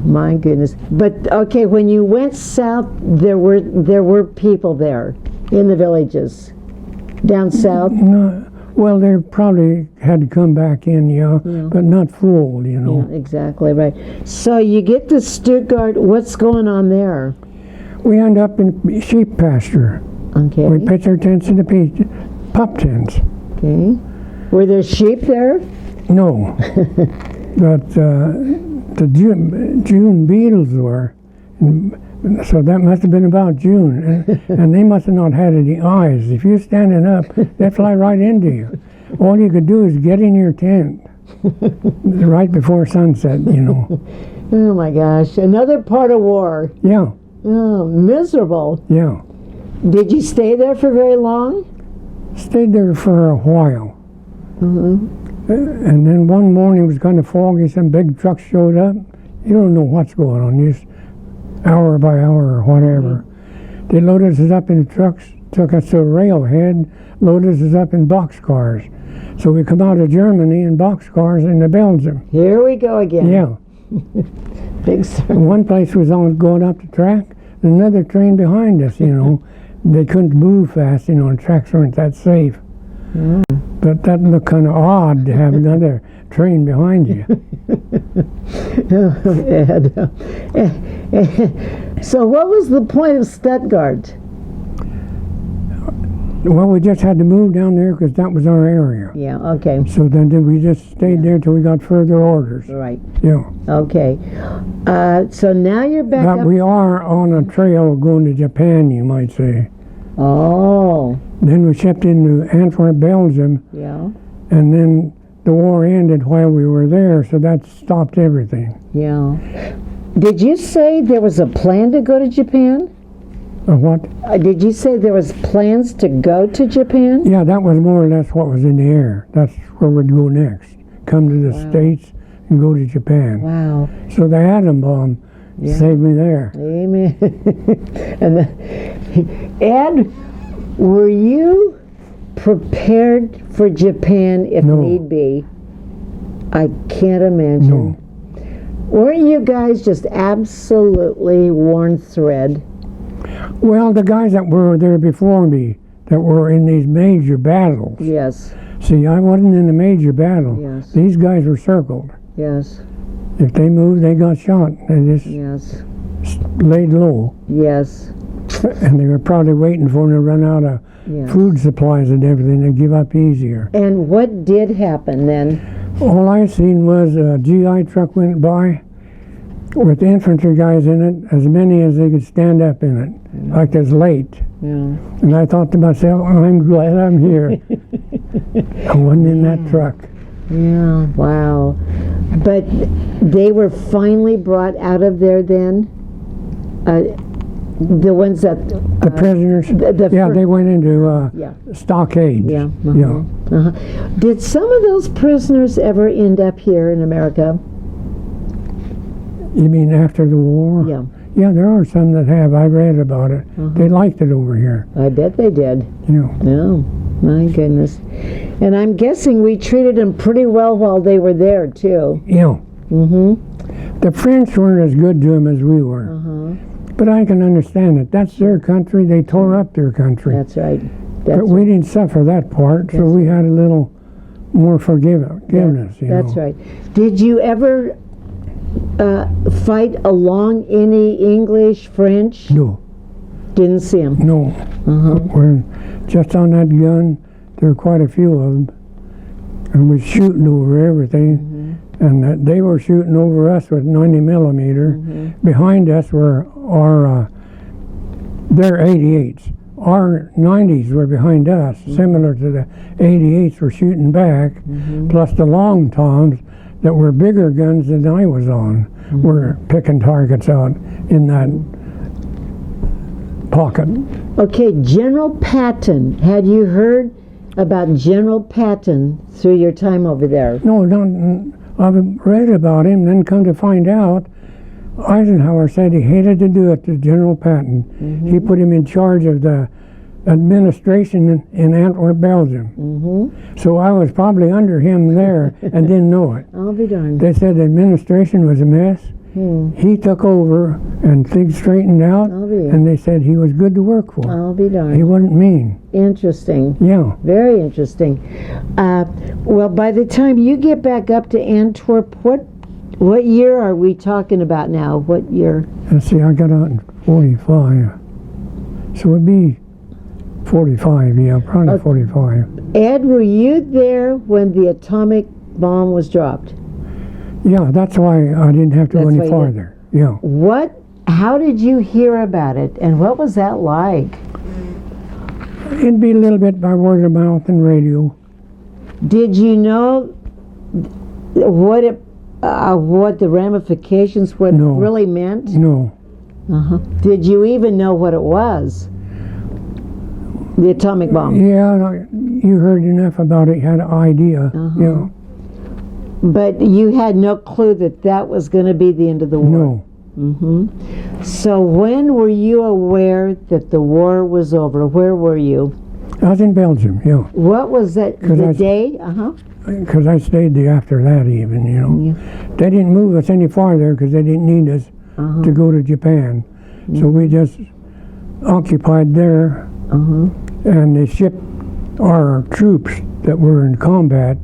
My goodness. But okay, when you went south, there were people there in the villages. Down south. No, well, they probably had to come back in, yeah. But not full, you know. Yeah, exactly right. So you get to Stuttgart. What's going on there? We end up in sheep pasture. Okay. We pitch our tents in the pup tents. Okay. Were there sheep there? No. But the June beetles were. And so that must have been about June. And they must have not had any eyes. If you're standing up, they'd fly right into you. All you could do is get in your tent right before sunset, you know. Oh my gosh. Another part of war. Yeah, Oh, miserable. yeah. Did you stay there for very long? Stayed there for a while. And then one morning it was kind of foggy, some big trucks showed up. You don't know what's going on, just hour by hour or whatever. They loaded us up in trucks, took us to a railhead, loaded us up in boxcars. So we come out of Germany in boxcars into Belgium. Here we go again. Yeah. Big circle. One place was on going up the track, another train behind us, you know. They couldn't move fast, you know, the tracks weren't that safe. But that looked kind of odd to have another train behind you. Ed. So what was the point of Stuttgart? Well, we just had to move down there because that was our area. Yeah, okay. So then we just stayed there till we got further orders. Right. Yeah. Okay. So now you're back But up. we are on a trail going to Japan, you might say. Oh, Then we shipped into Antwerp, Belgium, yeah, and then the war ended while we were there, so that stopped everything. yeah. Did you say there was a plan to go to Japan? What? Did you say there was plans to go to Japan? Yeah, that was more or less what was in the air. That's where we'd go next. Come to the States and go to Japan. Wow. So the atom bomb saved me there. Amen. And Ed, were you prepared for Japan if No. need be? I can't imagine. No. Weren't you guys just absolutely worn thread? Well, the guys that were there before me, that were in these major battles. Yes, See, I wasn't in a major battle. Yes. These guys were circled. yes, If they moved, they got shot. They just yes, laid low. yes, And they were probably waiting for them to run out of yes. food supplies and everything to give up easier. And what did happen then? All I seen was a GI truck went by with infantry guys in it, as many as they could stand up in it, like it's late. Yeah. And I thought to myself, I'm glad I'm here. I wasn't in that truck. Yeah, wow. But they were finally brought out of there then? The ones that... The prisoners, yeah, they went into yeah, stockades. yeah. Yeah. Uh-huh. Did some of those prisoners ever end up here in America? You mean after the war? Yeah, Yeah, there are some that have. I read about it. They liked it over here. I bet they did. Yeah. Oh, my goodness. And I'm guessing we treated them pretty well while they were there, too. Yeah. Mm-hmm. The French weren't as good to them as we were. But I can understand it. That's their country. They tore up their country. That's right. But we didn't suffer that part, so we had a little more forgiveness. You That's know. right. Did you ever fight along any English, French? No, Didn't see them. no. We're just on that gun. There were quite a few of them, and we're shooting over everything. And they were shooting over us with 90 millimeter. Behind us were our their 88s. Our 90s were behind us, similar to the 88s were shooting back, plus the long toms that were bigger guns than I was on were picking targets out in that pocket. Okay, General Patton. Had you heard about General Patton through your time over there? No, I've read about him, then come to find out, Eisenhower said he hated to do it to General Patton. He put him in charge of the administration in Antwerp, Belgium. So I was probably under him there and didn't know it. I'll be darned. They said the administration was a mess. He took over and things straightened out, I'll be and they said he was good to work for. I'll be He darned. wasn't mean. Interesting. Yeah. Very interesting. Well, by the time you get back up to Antwerp, what year are we talking about now? What year? Let's see, I got out in 45. So it'd be 45, yeah, probably Okay. 45. Ed, were you there when the atomic bomb was dropped? Yeah, that's why I didn't have to go That's any why you farther. Yeah. How did you hear about it, and what was that like? It'd be a little bit by word of mouth and radio. Did you know what the ramifications No. really meant? No. Did you even know what it was? The atomic bomb. Yeah, you heard enough about it, you had an idea. Yeah. But you had no clue that was going to be the end of the war. No. So when were you aware that the war was over? Where were you? I was in Belgium, yeah. What was that? The day? Because I stayed there after that even, you know. They didn't move us any farther because they didn't need us to go to Japan. So we just occupied there, and they shipped our troops that were in combat.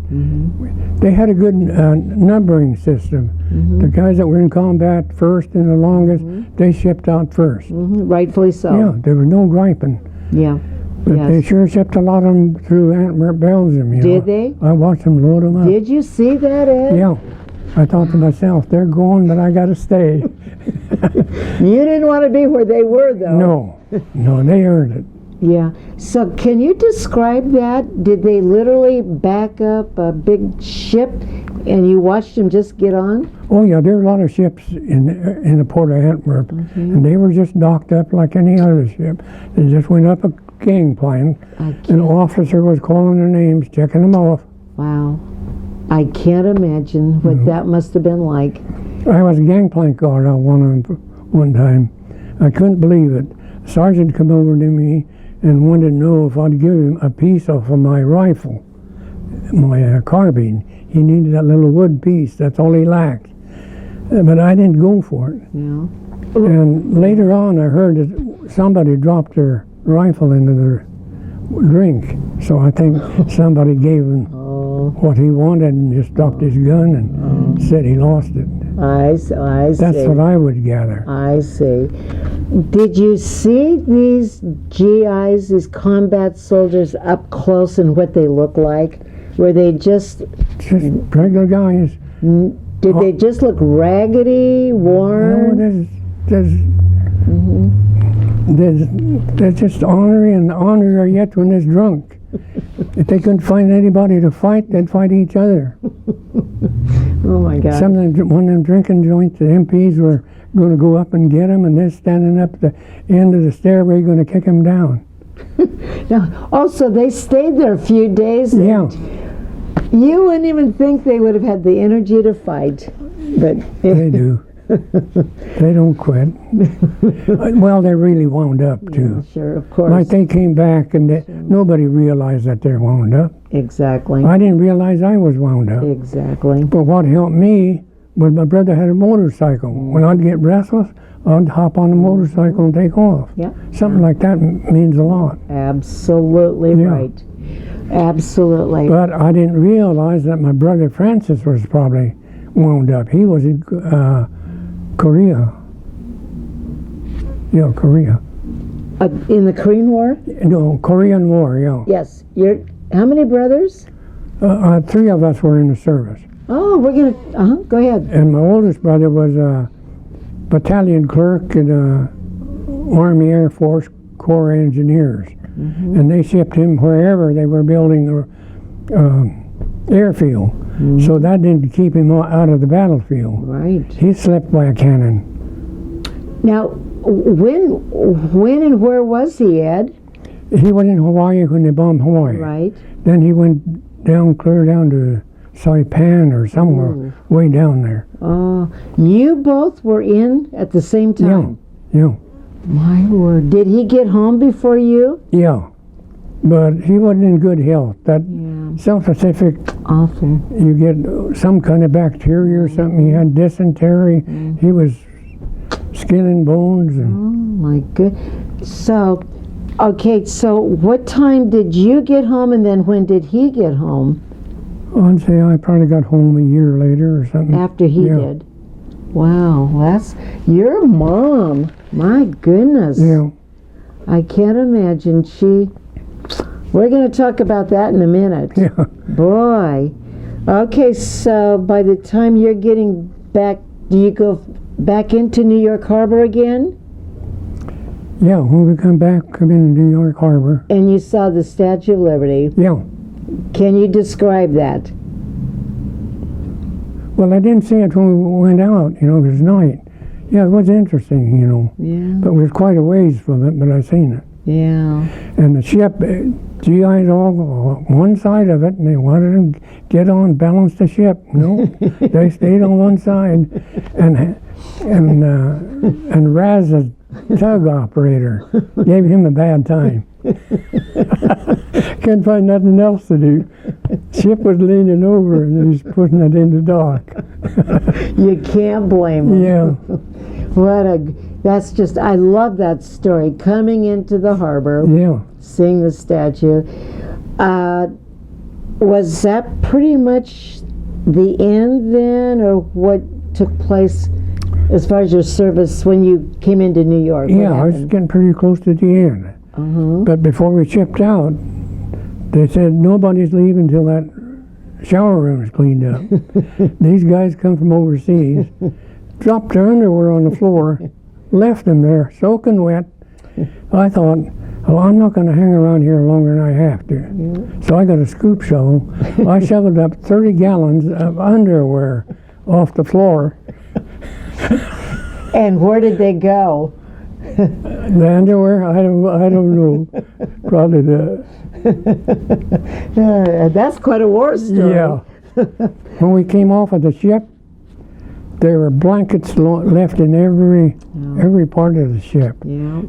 They had a good numbering system. The guys that were in combat first and the longest, they shipped out first. Rightfully so. Yeah, there was no griping. Yeah. But they sure shipped a lot of them through Antwerp, Belgium. You know. Did they? I watched them load them up. Did you see that, Ed? Yeah. I thought to myself, they're going, but I got to stay. You didn't want to be where they were, though. No, they earned it. Yeah. So can you describe that? Did they literally back up a big ship and you watched them just get on? Oh, yeah, there were a lot of ships in the port of Antwerp, and they were just docked up like any other ship. They just went up a gangplank. An officer was calling their names, checking them off. Wow. I can't imagine what that must have been like. I was a gangplank guard on one time. I couldn't believe it. The sergeant come over to me and wanted to know if I'd give him a piece of my rifle, my carbine. He needed that little wood piece. That's all he lacked. But I didn't go for it. Yeah. And later on, I heard that somebody dropped their rifle into their drink. So I think somebody gave him what he wanted and just dropped his gun and said he lost it. I see. That's what I would gather. I see. Did you see these GIs, these combat soldiers, up close and what they look like? Were they just regular guys. Did they just look raggedy, worn? No, they're just ornery, and ornerier yet when they're drunk. If they couldn't find anybody to fight, they'd fight each other. Oh my God! One of them drinking joints, the MPs were going to go up and get them, and they're standing up at the end of the stairway going to kick them down. Now, also, they stayed there a few days. Yeah. You wouldn't even think they would have had the energy to fight, but they do. They don't quit. Well, they really wound up too. Yeah, sure, of course. Like they came back and nobody realized that they're wound up. Exactly. I didn't realize I was wound up. Exactly. But what helped me was my brother had a motorcycle. When I'd get restless, I'd hop on the motorcycle and take off. Yeah. Something like that means a lot. Absolutely right. Absolutely. But I didn't realize that my brother Francis was probably wound up. He was in Korea. Yeah, Korea. In the Korean War? No, Korean War, yeah. Yes. How many brothers? 3 of us were in the service. Oh, we're going to... Go ahead. And my oldest brother was a battalion clerk in the Army Air Force Corps Engineers. Mm-hmm. And they shipped him wherever they were building the airfield. Mm-hmm. So that didn't keep him out of the battlefield. Right. He slept by a cannon. Now, when and where was he, Ed? He was in Hawaii when they bombed Hawaii. Right. Then he went down, clear down to Saipan or somewhere way down there. Oh, you both were in at the same time? Yeah. My word. Did he get home before you? Yeah. But he wasn't in good health. That South Pacific, awful. You get some kind of bacteria or something. He had dysentery. He was skin and bones. And oh, my good. So, okay, so what time did you get home, and then when did he get home? I'd say I probably got home a year later or something. After he did? Wow, that's your mom. My goodness. Yeah. I can't imagine. We're going to talk about that in a minute. Yeah. Boy. Okay, so by the time you're getting back, do you go back into New York Harbor again? Yeah, when we come in New York Harbor. And you saw the Statue of Liberty. Yeah. Can you describe that? Well, I didn't see it when we went out, it was night. Yeah, it was interesting, Yeah. But we was quite a ways from it, but I seen it. Yeah. And the ship, GIs all on one side of it, and they wanted to get on, balance the ship. No, they stayed on one side, and Raz, the tug operator, gave him a bad time. Couldn't find nothing else to do. Ship was leaning over, and he's putting it in the dock. You can't blame him. Yeah. That's just, I love that story. Coming into the harbor, seeing the statue. Was that pretty much the end then, or what took place as far as your service when you came into New York? Yeah, I was getting pretty close to the end. But before we shipped out, they said nobody's leaving until that shower room is cleaned up. These guys come from overseas, dropped their underwear on the floor, left them there soaking wet. I thought, well, I'm not going to hang around here longer than I have to. So I got a scoop shovel. I shoveled up 30 gallons of underwear off the floor. And where did they go? The underwear? I don't know. Probably that's quite a war story. Yeah. When we came off of the ship, there were blankets left in every Yeah. Every part of the ship. Yeah.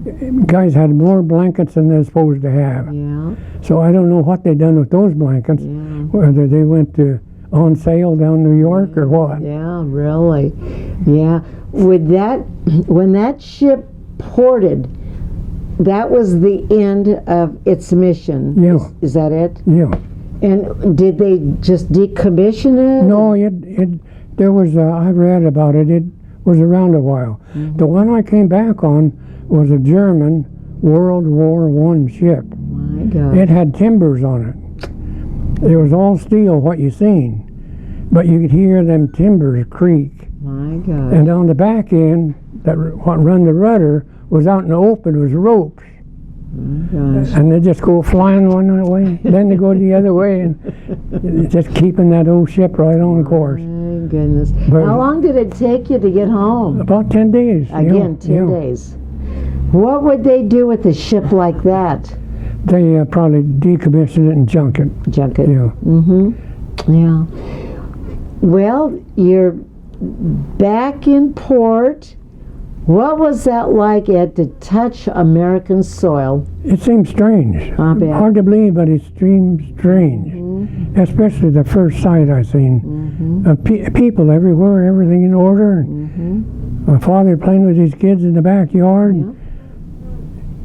Guys had more blankets than they're supposed to have. Yeah. So I don't know what they done with those blankets. Yeah. Whether they went to on sale down New York or what. Yeah, really. Yeah. When that ship ported, that was the end of its mission. Yeah. Is that it? Yeah. And did they just decommission it? No, there was, I read about it, it was around a while. Mm-hmm. The one I came back on was a German World War I ship. My God. It had timbers on it. It was all steel, what you seen. But you could hear them timbers creak. My God. And on the back end, what run the rudder was out in the open, was ropes. My gosh. And they just go flying one way, then they go the other way, and just keeping that old ship right on course. My goodness. But How long did it take you to get home? about 10 days. Again, 10 days. What would they do with a ship like that? They probably decommission it and junk it. Junk it. Yeah. Mm-hmm. Yeah. Well, you're back in port. What was that like, Ed, to touch American soil? It seems strange. I bet. Hard to believe, but it seems strange. Mm-hmm. Especially the first sight I seen. Mm-hmm. People everywhere, everything in order. Mm-hmm. My father playing with his kids in the backyard. Yeah.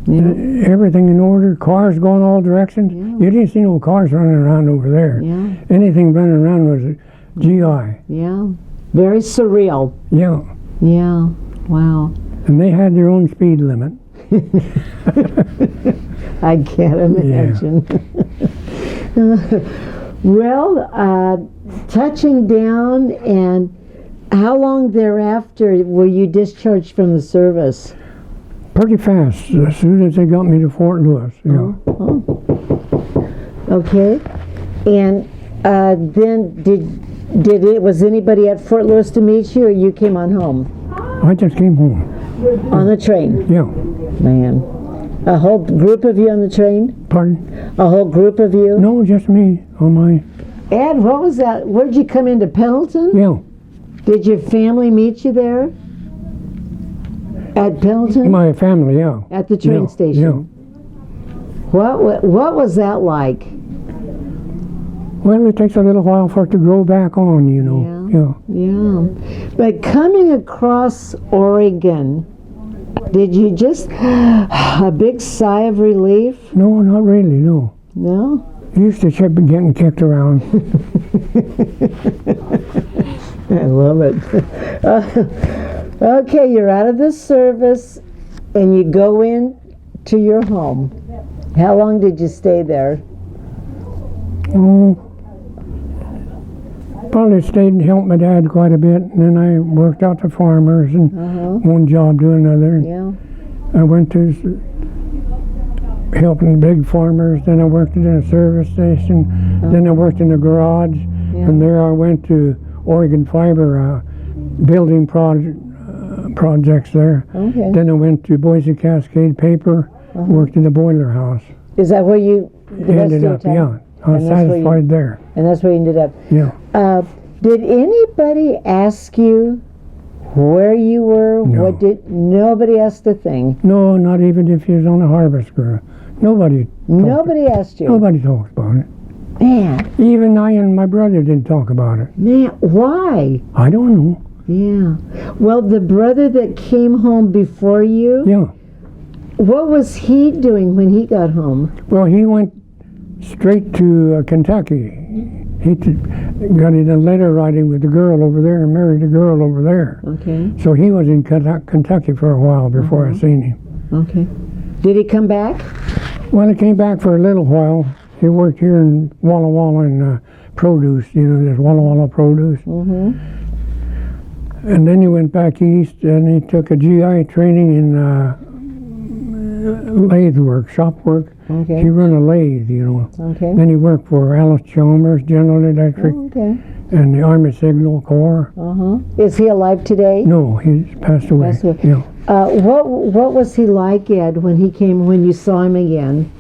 Yeah. Everything in order. Cars going all directions. Yeah. You didn't see no cars running around over there. Yeah. Anything running around was GI. Yeah. Very surreal. Yeah. Yeah. Wow. And they had their own speed limit. I can't imagine. Well, touching down, and how long thereafter were you discharged from the service? Pretty fast, as soon as they got me to Fort Lewis. Yeah. Oh. Okay. And then was anybody at Fort Lewis to meet you, or you came on home? I just came home. On the train? Yeah. Man. A whole group of you on the train? Pardon? A whole group of you? No, just me on my... Ed, what was that? Where'd you come into Pendleton? Yeah. Did your family meet you there? At Pendleton? My family, yeah. At the train Yeah, station? yeah. What was that like? Well, it takes a little while for it to grow back on, you know. Yeah. Yeah. But coming across Oregon, did you just a big sigh of relief? No, not really, no. No? Used to getting kicked around. I love it. Okay, you're out of the service and you go in to your home. How long did you stay there? Oh, probably stayed and helped my dad quite a bit, and then I worked out the farmers and one job to another. Yeah. I went to helping big farmers, then I worked in a service station, then I worked in a garage, and there I went to Oregon Fiber building projects there. Okay. Then I went to Boise Cascade Paper, worked in the boiler house. Is that where you the rest of Ended your up, time? yeah. I was And that's where you- satisfied there. And that's where you ended up. Yeah. Did anybody ask you where you were? No. Nobody asked a thing. No, not even if you was on a harvest crew. Nobody Nobody asked you. Nobody talks about it. Man, Even I and my brother didn't talk about it. man, why? I don't know. Yeah. Well, the brother that came home before you, Yeah. what was he doing when he got home? Well, he went straight to Kentucky. He got in a letter writing with the girl over there and married a girl over there. Okay. So he was in Kentucky for a while before I seen him. Okay. Did he come back? Well, he came back for a little while. He worked here in Walla Walla in produce, there's Walla Walla produce. Mm-hmm. And then he went back east and he took a GI training in lathe work, shop work. Okay. He run a lathe, Okay. Then he worked for Alice Chalmers, General Electric, Okay. and the Army Signal Corps. Is he alive today? No, he's passed away. Passed away. Yeah. What was he like, Ed, when you saw him again?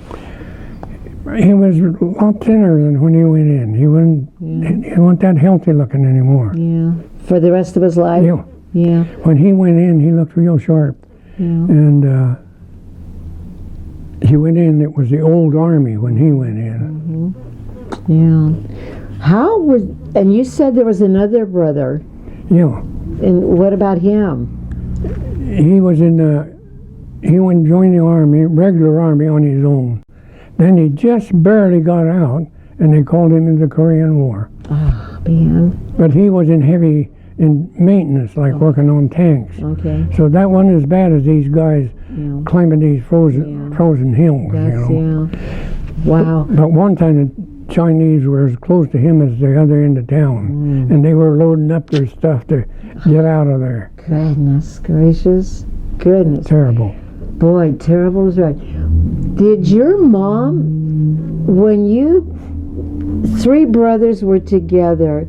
He was a lot thinner than when he went in. He wasn't that healthy looking anymore. Yeah. For the rest of his life? Yeah. Yeah. When he went in, he looked real sharp. And he went in, it was the old army when he went in. Yeah. How was, and you said there was another brother. Yeah. And what about him? He was in he went and joined the army, regular army on his own. Then he just barely got out, and they called him into the Korean War. Oh, man. But he was in maintenance, like working on tanks. Okay. So that wasn't as bad as these guys climbing these frozen hills, Yeah. Wow. But one time the Chinese were as close to him as the other end of town, and they were loading up their stuff to get out of there. Goodness gracious. Goodness. Terrible. Boy, terrible is right. Did your mom, when you three brothers were together,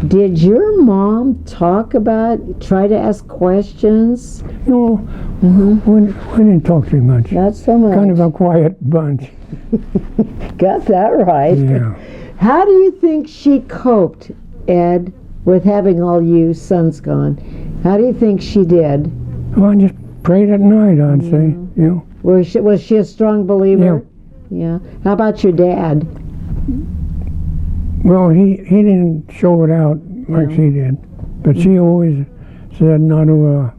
did your mom try to ask questions? No, we didn't talk too much. Not so much. Kind of a quiet bunch. Got that right. Yeah. How do you think she coped, Ed, with having all you sons gone? How do you think she did? Well, I just prayed at night, I'd say. Was she a strong believer? Yeah. How about your dad? Well, he didn't show it out like she did, but she always said not to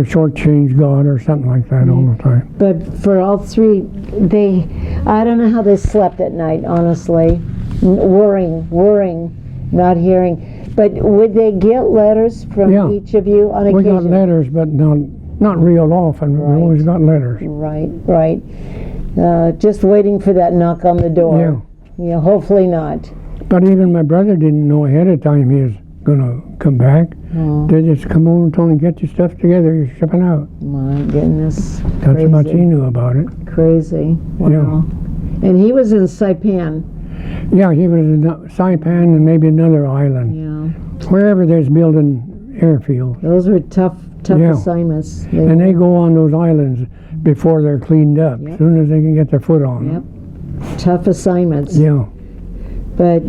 shortchange God or something like that all the time. But for all three, I don't know how they slept at night, honestly. Worrying, not hearing. But would they get letters from each of you on occasion? We got letters, but not real often. Right. We always got letters. Right. Just waiting for that knock on the door. Yeah, hopefully not. But even my brother didn't know ahead of time he was going to come back. They just come over and told him, get your stuff together, you're shipping out. My goodness. That's how much he knew about it. Crazy. Wow. Yeah. And he was in Saipan. Yeah, he was in Saipan and maybe another island. Yeah. Wherever there's building airfields. Those were tough assignments. And they go on those islands before they're cleaned up, as soon as they can get their foot on them. Tough assignments. Yeah. But,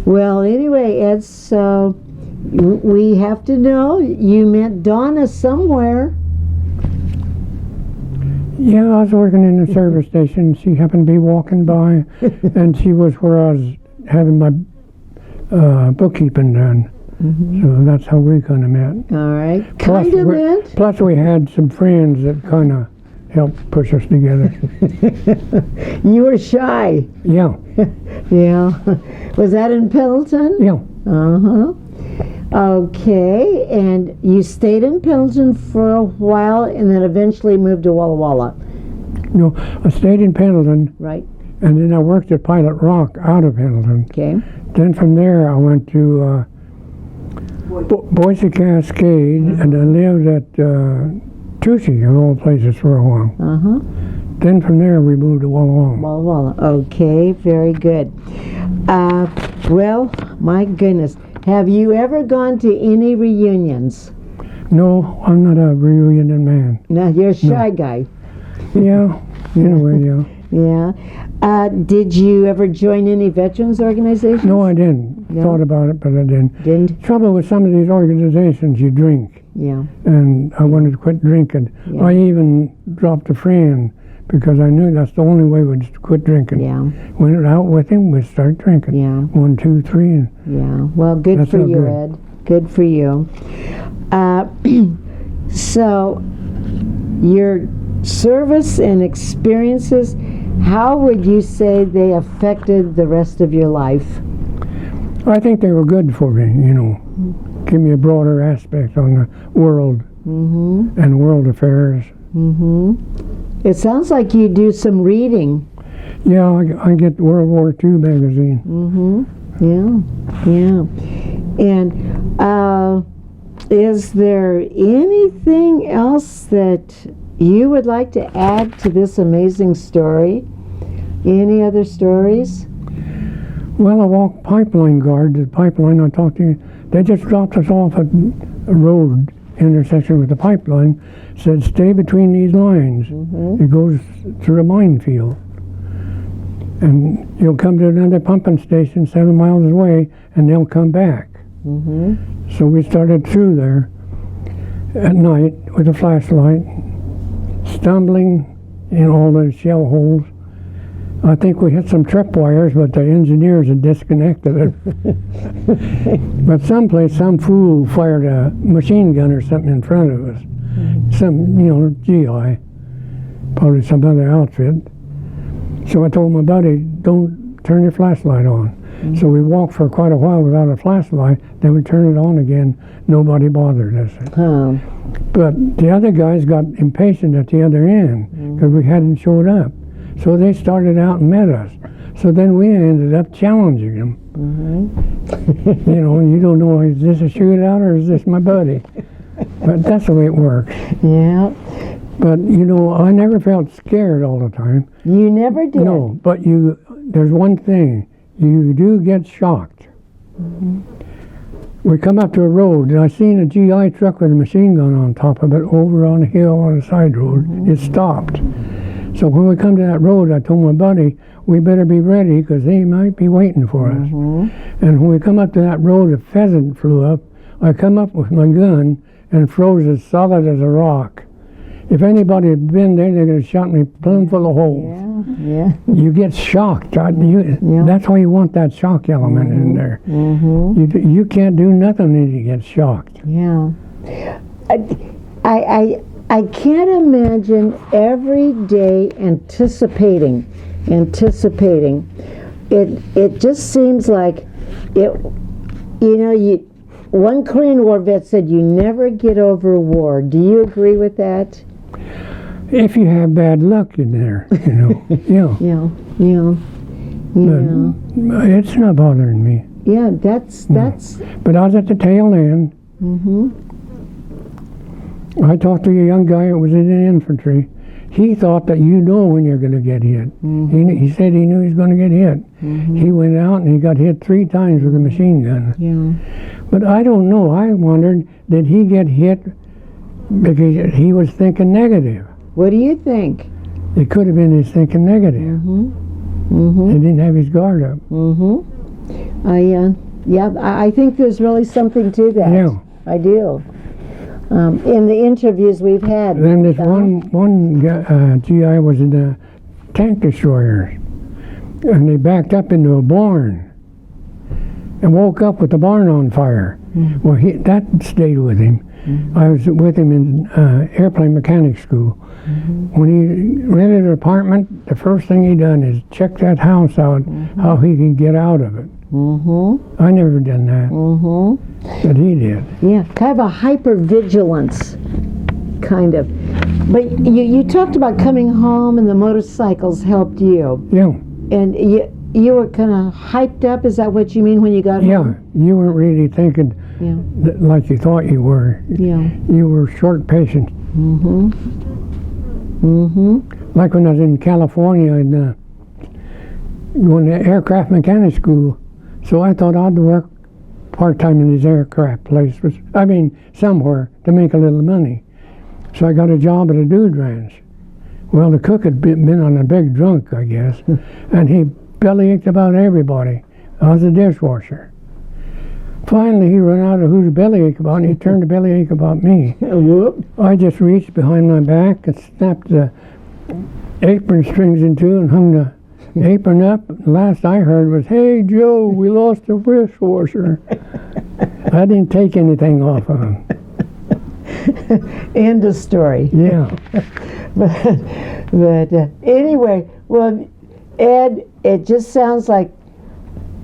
well, anyway, Ed, so we have to know, you met Donna somewhere. Yeah, I was working in the service station. She happened to be walking by, and she was where I was having my bookkeeping done. So that's how we kind of met. All right. Plus we had some friends that kind of helped push us together. You were shy. Yeah. Yeah. Was that in Pendleton? Yeah. Okay, and you stayed in Pendleton for a while and then eventually moved to Walla Walla. No, I stayed in Pendleton. Right. And then I worked at Pilot Rock out of Pendleton. Okay. Then from there I went to Boise Cascade, and I lived at Tucci, of all places, for a while. Then from there we moved to Walla Walla. Walla Walla. Okay, very good. Well, my goodness. Have you ever gone to any reunions? No, I'm not a reunion man. No, you're a shy guy. Yeah, in a way, yeah. Yeah. Did you ever join any veterans organizations? No, I didn't. No? Thought about it, but I didn't. Didn't? Trouble with some of these organizations, you drink. Yeah. And I wanted to quit drinking. Yeah. I even dropped a friend because I knew that's the only way we'd quit drinking. Yeah. Went out with him, we'd start drinking. Yeah. 1, 2, 3. And yeah. Well, good for you, Ed. Good for you. So, your service and experiences, how would you say they affected the rest of your life? I think they were good for me, give me a broader aspect on the world and world affairs. It sounds like you do some reading. Yeah, I get World War II magazine. Yeah. And is there anything else that you would like to add to this amazing story? Any other stories? Well, I walked pipeline guard. The pipeline I talked to you, they just dropped us off at a road intersection with the pipeline, said stay between these lines. It goes through a minefield. And you'll come to another pumping station 7 miles away, and they'll come back. So we started through there, at night with a flashlight, stumbling in all those shell holes. I think we hit some tripwires, but the engineers had disconnected it. But someplace, some fool fired a machine gun or something in front of us. Some, GI, probably some other outfit. So I told my buddy, don't turn your flashlight on. So we walked for quite a while without a flashlight, then we turned it on again. Nobody bothered us. Oh. But the other guys got impatient at the other end because we hadn't showed up. So they started out and met us. So then we ended up challenging them. You don't know, is this a shootout or is this my buddy? But that's the way it works. Yeah. But, I never felt scared all the time. You never did? No, but there's one thing. You do get shocked. We come up to a road, and I seen a GI truck with a machine gun on top of it over on a hill on a side road. It stopped. So when we come to that road, I told my buddy, we better be ready because they might be waiting for us. And when we come up to that road, a pheasant flew up. I come up with my gun and froze as solid as a rock. If anybody had been there, they could have shot me plumb full of holes. Yeah. You get shocked. That's why you want that shock element in there. You can't do nothing when you get shocked. Yeah. I can't imagine every day anticipating. It just seems like it. One Korean War vet said you never get over war. Do you agree with that? If you have bad luck in there, Yeah. But it's not bothering me. Yeah, that's. But I was at the tail end. I talked to a young guy that was in the infantry. He thought that when you're going to get hit. He said he knew he was going to get hit. He went out and he got hit 3 times with a machine gun. Yeah. But I don't know. I wondered, did he get hit because he was thinking negative? What do you think? It could have been his thinking negative. He didn't have his guard up. I think there's really something to that. Yeah. I do. In the interviews we've had. Then this one GI was in the tank destroyers, and they backed up into a barn and woke up with the barn on fire. Well, that stayed with him. I was with him in airplane mechanic school. When he rented an apartment, the first thing he done is check that house out, how he can get out of it. I never done that. But he did. Yeah, kind of a hypervigilance, kind of. But you talked about coming home and the motorcycles helped you. Yeah. And you were kind of hyped up, is that what you mean when you got home? Yeah, you weren't really thinking like you thought you were. Yeah. You were short patient. Like when I was in California and going to aircraft mechanic school, so I thought I'd work part-time in this aircraft place, somewhere to make a little money. So I got a job at a dude ranch. Well, the cook had been on a big drunk, I guess, and he bellyached about everybody. I was a dishwasher. Finally, he ran out of who to bellyache about, and he turned the bellyache about me. Whoop. I just reached behind my back and snapped the apron strings in two and hung the apron up. Last I heard was, "Hey, Joe, we lost the dishwasher." I didn't take anything off of him. End of story. Yeah. But anyway, well, Ed, it just sounds like,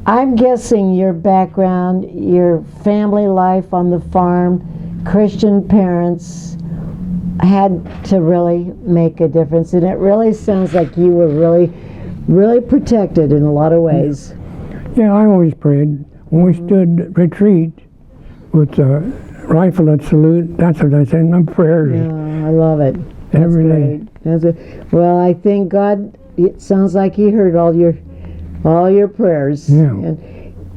I'm guessing your background, your family life on the farm, Christian parents, had to really make a difference. And it really sounds like you were really, really protected in a lot of ways. Yeah, I always prayed. When we stood retreat with a rifle at salute, that's what I said, my prayers. Yeah, I love it. That's every day. Great. Well, I thank God. It sounds like He heard all your prayers. Yeah.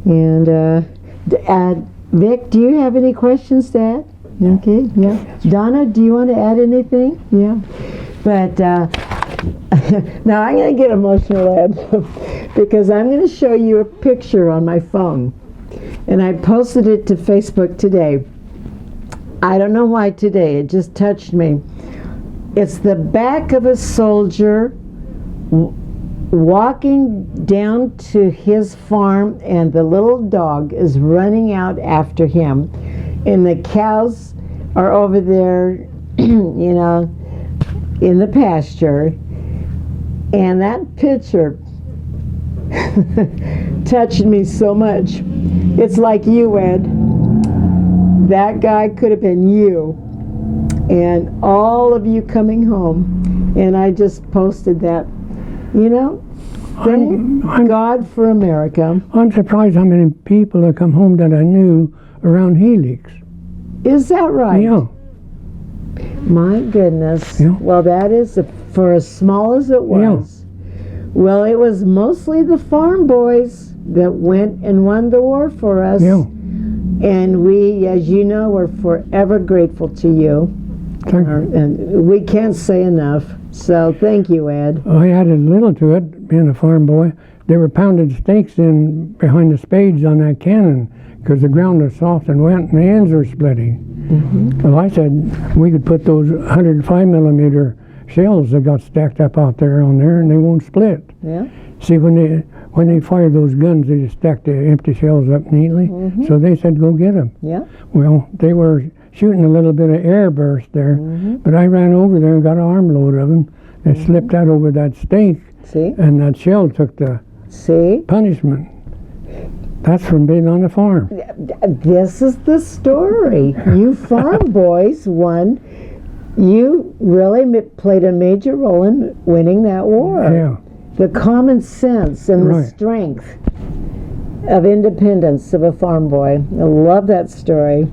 And Vic, do you have any questions to add? Okay. Yeah. Donna, do you want to add anything? Yeah. But now I'm going to get emotional, Ed, because I'm going to show you a picture on my phone, and I posted it to Facebook today. I don't know why today, it just touched me. It's the back of a soldier walking down to his farm, and the little dog is running out after him, and the cows are over there, you know, in the pasture. And that picture touched me so much. It's like you, Ed. That guy could have been you, and all of you coming home. And I just posted that. You know, thank God for America. I'm surprised how many people that come home that I knew around Helix. Is that right? Yeah. My goodness. Yeah. Well, that is, for as small as it was. Yeah. Well, it was mostly the farm boys that went and won the war for us. Yeah. And we, as you know, we're forever grateful to you. Thank you. And we can't say enough. So thank you, Ed. I added a little to it, being a farm boy. They were pounding stakes in behind the spades on that cannon because the ground was soft and wet and the ends were splitting. Mm-hmm. Well, I said we could put those 105 millimeter shells that got stacked up out there on there, and they won't split. Yeah. See, when they fire those guns, they just stack the empty shells up neatly. Mm-hmm. So they said, go get them. Yeah. Well, they were shooting a little bit of air burst there, mm-hmm. but I ran over there and got an armload of them and mm-hmm. slipped out over that stake. See? And that shell took the punishment. That's from being on the farm. This is the story. You farm boys won. You really played a major role in winning that war. Yeah. The common sense and the strength of independence of a farm boy. I love that story.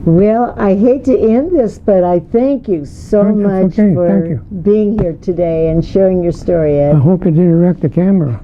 Well, I hate to end this, but I thank you so much for being here today and sharing your story, Ed. I hope it didn't wreck the camera.